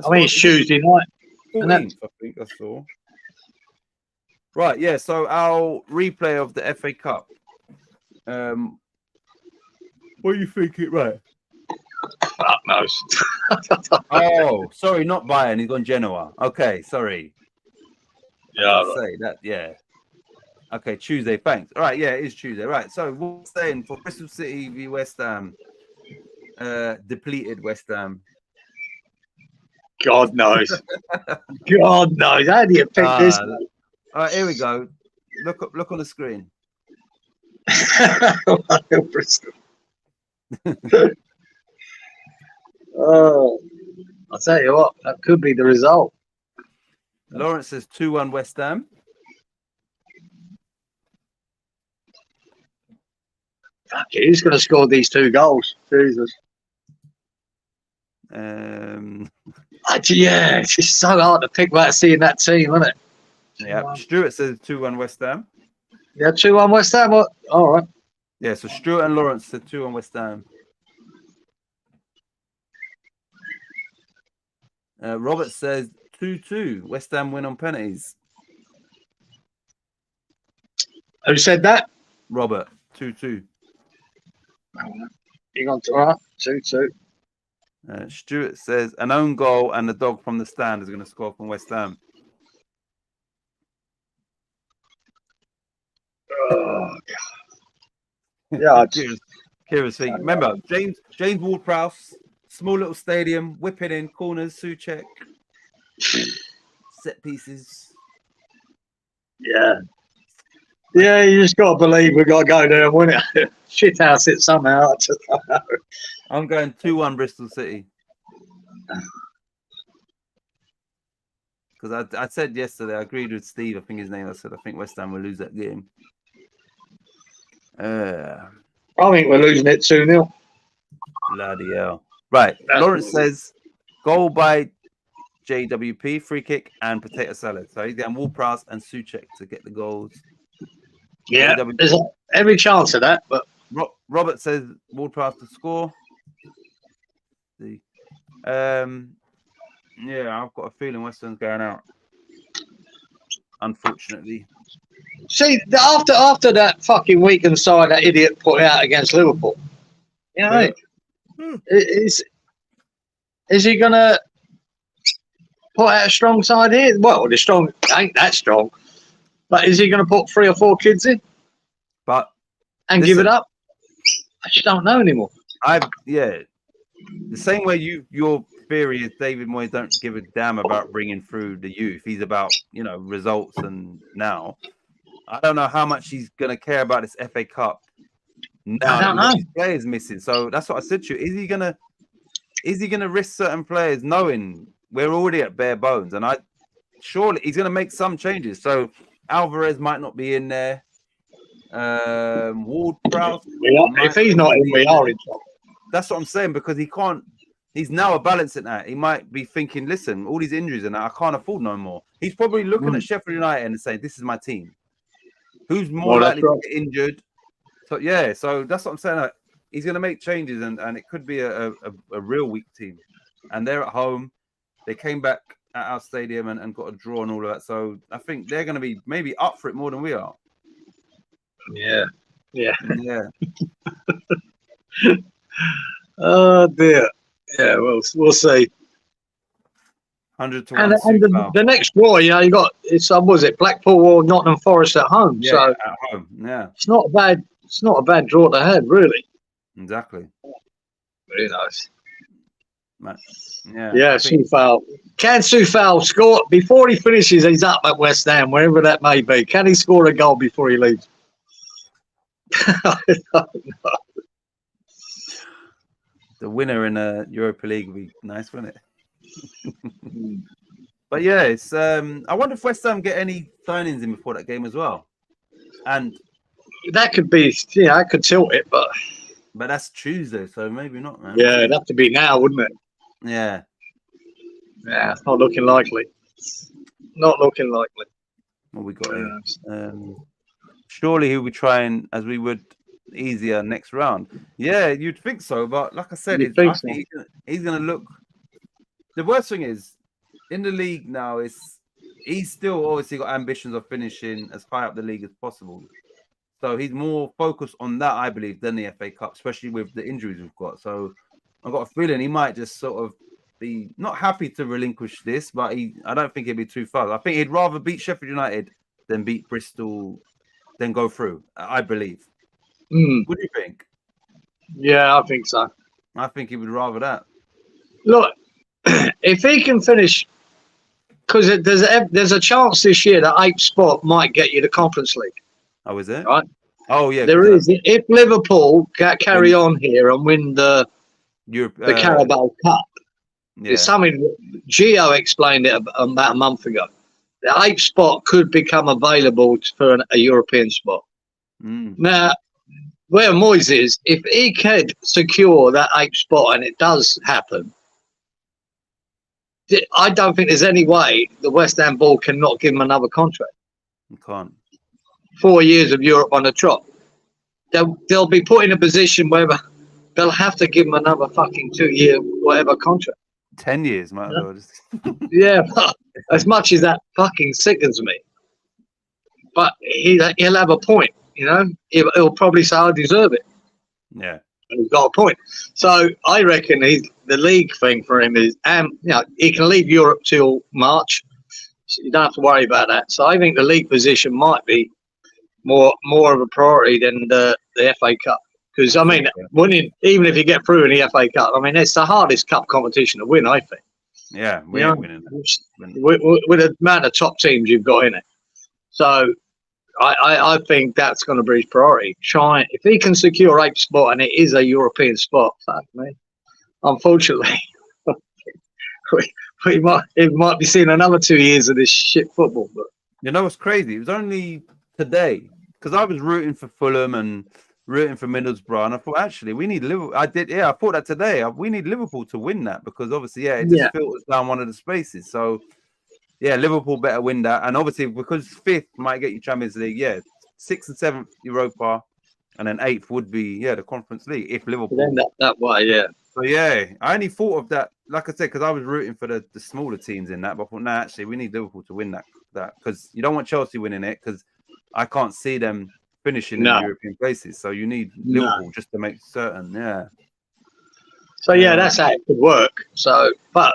It's Tuesday night. 14th, I think I saw. Right, so our replay of the FA Cup. What do you think it right? Fuck knows. Oh, sorry, not Bayern. He's gone Genoa. Okay, sorry. Yeah. Say that. Yeah. Okay, Tuesday. Thanks. All right, yeah, it is Tuesday. Right. So what's saying for Bristol City v West Ham? Depleted West Ham. God knows. God knows. How do you pick this? All right, here we go. Look on the screen. Bristol. Oh, I'll tell you what, that could be the result. Lawrence says 2-1 West Ham. Fuck it, who's going to score these 2 goals? Jesus. Yeah, it's just so hard to pick without seeing that team, isn't it? Yeah, Stuart says 2-1 West Ham. Yeah, 2-1 West Ham. All right. Yeah, so Stuart and Lawrence said 2-1 West Ham. Robert says 2-2 West Ham win on penalties. Who said that? Robert, 2-2. You gone to right? 2-2. Stuart says an own goal and the dog from the stand is going to score from West Ham. Oh, God. Yeah, Kira's thinking. Remember, James Ward-Prowse, small little stadium, whipping in corners, Souček, set pieces. Yeah. Yeah, you just got to believe we've got to go there and win it. Shit house it somehow. I just don't know. I'm going 2-1 Bristol City. Because I said yesterday, I agreed with Steve, I think his name, I said I think West Ham will lose that game. I think we're losing it 2-0. Bloody hell. Right. Lawrence says goal by JWP, free kick, and potato salad. So he's getting Ward-Prowse and Souček to get the goals. Yeah, there's every chance of that. But Robert says Ward-Prowse to score. See. Yeah, I've got a feeling West Ham's going out. Unfortunately. See, after that fucking weekend side that idiot put out against Liverpool, you know, is he gonna put out a strong side here? Well, the strong ain't that strong, but is he gonna put 3 or 4 kids in? But and give it up? I just don't know anymore. The same way your theory is David Moyes don't give a damn about bringing through the youth. He's about results and now. I don't know how much he's going to care about this FA Cup now that his players missing. So that's what I said to you. Is he gonna risk certain players knowing we're already at bare bones? And surely he's gonna make some changes. So Alvarez might not be in there. Ward-Prowse. If he's not in, we are in trouble. That's what I'm saying, because he can't. He's now a balancing act. He might be thinking, listen, all these injuries and I can't afford no more. He's probably looking at Sheffield United and saying, this is my team. Who's more likely to get injured? So yeah, so that's what I'm saying. Like, he's going to make changes, and it could be a real weak team. And they're at home. They came back at our stadium and got a draw and all of that. So I think they're going to be maybe up for it more than we are. Yeah. Oh dear. Yeah, we'll see. 100 to 1. And the next draw, you got was it Blackpool or Nottingham Forest at home? Yeah, so at home. Yeah, it's not a bad draw to have, really. Exactly. Very nice. Yeah. Soufal. Can Soufal score before he finishes? He's up at West Ham, wherever that may be. Can he score a goal before he leaves? I don't know. The winner in a Europa League would be nice, wouldn't it? But yeah, it's I wonder if West Ham get any signings in before that game as well. And that could be, I could tilt it, but that's Tuesday, so maybe not, man. Yeah, it'd have to be now, wouldn't it? Yeah. Yeah, it's not looking likely. Not looking likely. What we got here? Surely he'll be trying as we would easier next round. Yeah, you'd think so, but like I said, he's going to look. The worst thing is, in the league now, he's still obviously got ambitions of finishing as high up the league as possible. So he's more focused on that, I believe, than the FA Cup, especially with the injuries we've got. So I've got a feeling he might just sort of be not happy to relinquish this, but I don't think he'd be too far. I think he'd rather beat Sheffield United than beat Bristol than go through. I believe. Mm. What do you think? Yeah, I think so. I think he would rather that. Look, if he can finish, because there's a chance this year that 8th spot might get you the Conference League. Oh, is it? Right? Oh, yeah. There is. If Liverpool carry on here and win the Carabao Cup, it's something Gio explained it about a month ago. The 8th spot could become available for a European spot. Now, where Moyes is, if he could secure that 8th spot and it does happen, I don't think there's any way the West Ham board cannot give him another contract. You can't. 4 years of Europe on the trot. They'll be put in a position where they'll have to give him another fucking 2-year whatever contract. 10 years, might as well. Yeah, but as much as that fucking sickens me. But he'll have a point, you know? He'll probably say, I deserve it. Yeah. And he's got a point. So I reckon the league thing for him is, you know, he can leave Europe till March. So you don't have to worry about that. So I think the league position might be more of a priority than the FA Cup. Because, I mean, winning, even if you get through in the FA Cup, I mean, it's the hardest cup competition to win, I think. Yeah, we ain't winning that. With the amount of top teams you've got in it. So I think that's going to be his priority. If he can secure 8th spot and it is a European spot, fuck me. Unfortunately, we might be seeing another 2 years of this shit football. But you know what's crazy? It was only today, because I was rooting for Fulham and rooting for Middlesbrough, and I thought, actually, we need Liverpool. I thought that today. We need Liverpool to win that, because obviously, it just filters down one of the spaces. So, yeah, Liverpool better win that. And obviously, because 5th might get you Champions League, 6th and 7th Europa, and then 8th would be, the Conference League, if Liverpool. Then that way, yeah. So, I only thought of that, like I said, because I was rooting for the smaller teams in that, but I thought, actually, we need Liverpool to win that, because you don't want Chelsea winning it, because I can't see them finishing in the European places, so you need Liverpool just to make certain, So that's how it could work. So, but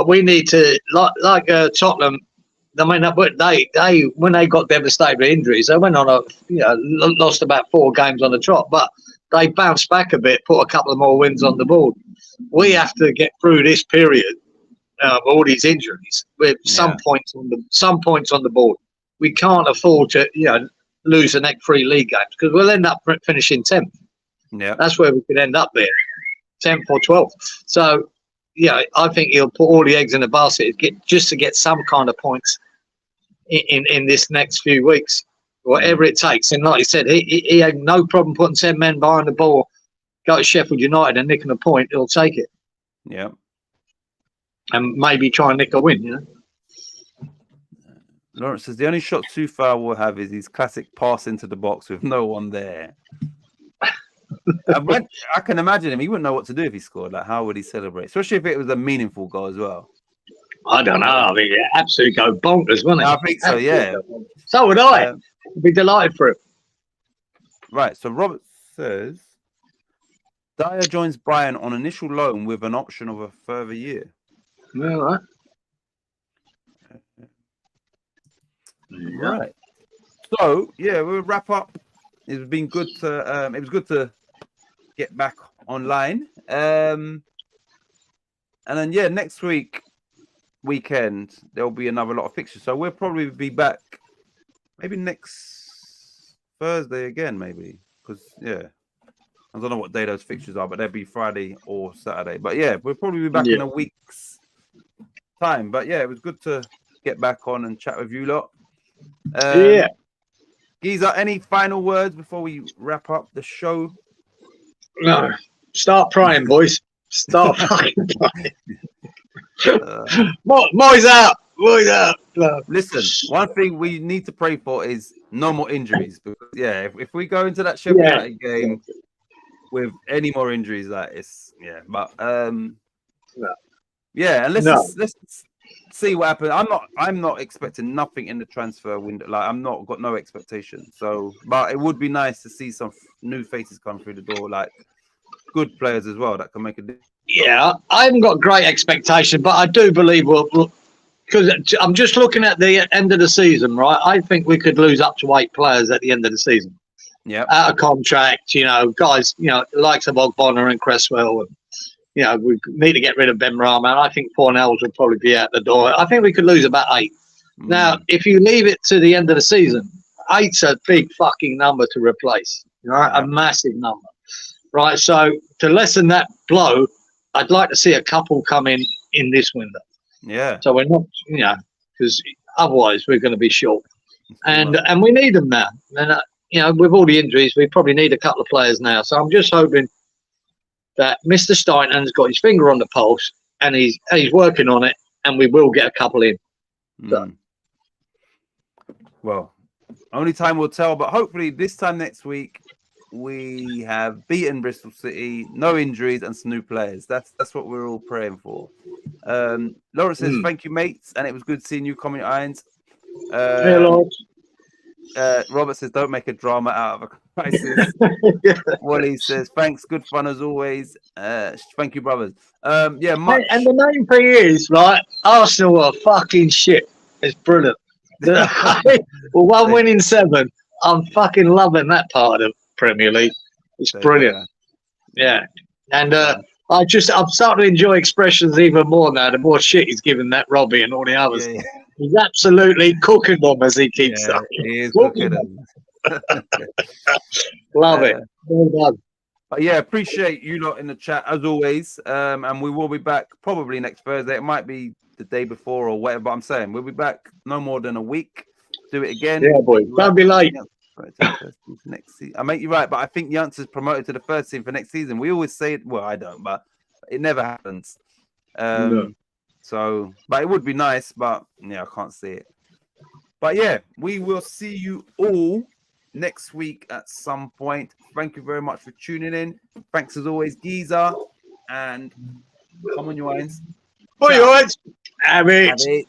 we need to like Tottenham. I mean, they when they got devastated with injuries, they went on lost about 4 games on the trot, but they bounced back a bit, put a couple of more wins on the board. We have to get through this period of all these injuries with some points on the board. We can't afford to lose the next 3 league games, because we'll end up finishing 10th. Yeah, that's where we could end up there, 10th or 12th. So, I think he'll put all the eggs in the basket to get some kind of points in this next few weeks, whatever it takes. And like you said, he had no problem putting 10 men behind the ball, go to Sheffield United and nicking a point. He'll take it. Yeah, and maybe try and nick a win. Lawrence says the only shot too far we'll have is his classic pass into the box with no one there. I can imagine him. He wouldn't know what to do if he scored. Like, how would he celebrate? Especially if it was a meaningful goal as well. I don't know. I mean, absolutely go bonkers, wouldn't it? I think so, yeah. So would I. I'd be delighted for him. Right. So Robert says Dyer joins Bayern on initial loan with an option of a further year. Yeah, right. Right. So we'll wrap up. It's been good to it was good to get back online. And then next weekend there'll be another lot of fixtures. So we'll probably be back maybe next Thursday again, maybe. Because I don't know what day those fixtures are, but they'll be Friday or Saturday. But we'll probably be back in a week's time. But it was good to get back on and chat with you lot. Geezer, any final words before we wrap up the show? No. Start praying, boys. Start fucking praying. Moyes out. Moyes out. No. Listen, one thing we need to pray for is no more injuries. Because if we go into that Sheffield United game with any more injuries, let's see what happens. I'm not expecting nothing in the transfer window. Like, got no expectation. So, but it would be nice to see some new faces come through the door, like good players as well that can make a difference. Yeah, I haven't got great expectation, but I do believe we'll because I'm just looking at the end of the season, right? I think we could lose up to 8 players at the end of the season. Yeah. Out of contract, guys, likes of Ogbonna and Cresswell, and we need to get rid of Ben Rahman. I think Fornells will probably be out the door. I think we could lose about 8. Now, if you leave it to the end of the season, 8's a big fucking number to replace, right? Yeah. A massive number, right? So to lessen that blow, I'd like to see a couple come in this window. Yeah. So we're not, because otherwise we're going to be short, and we need them now. And with all the injuries, we probably need a couple of players now. So I'm just hoping that Mr. Steinton's got his finger on the pulse and he's working on it, and we will get a couple in. So. Well, only time will tell, but hopefully this time next week we have beaten Bristol City, no injuries, and some new players. That's what we're all praying for. Laura says, thank you, mates, and it was good seeing you, Comment Irons. Hello. Robert says, don't make a drama out of a crisis. Wally says, thanks, good fun as always. Thank you, brothers. Yeah, much. And the main thing is, right, Arsenal are fucking shit. It's brilliant. Well, 1 win in 7. I'm fucking loving that part of Premier League. It's brilliant. Yeah. And I'm starting to enjoy expressions even more now. The more shit he's giving that Robbie and all the others. Yeah. He's absolutely cooking them, as he keeps saying. He is cooking them. Love it. Well done. Yeah, appreciate you lot in the chat as always. And we will be back probably next Thursday. It might be the day before or whatever, but I'm saying we'll be back no more than a week. Do it again. Yeah, boy. Don't be late. Next season. I make you right, but I think Youngster's promoted to the first team for next season. We always say it. Well, I don't, but it never happens. No. So, but it would be nice, but yeah, I can't see it. But yeah, we will see you all next week at some point. Thank you very much for tuning in. Thanks as always, Geezer, and come on, your irons. Oh, your irons. Have it.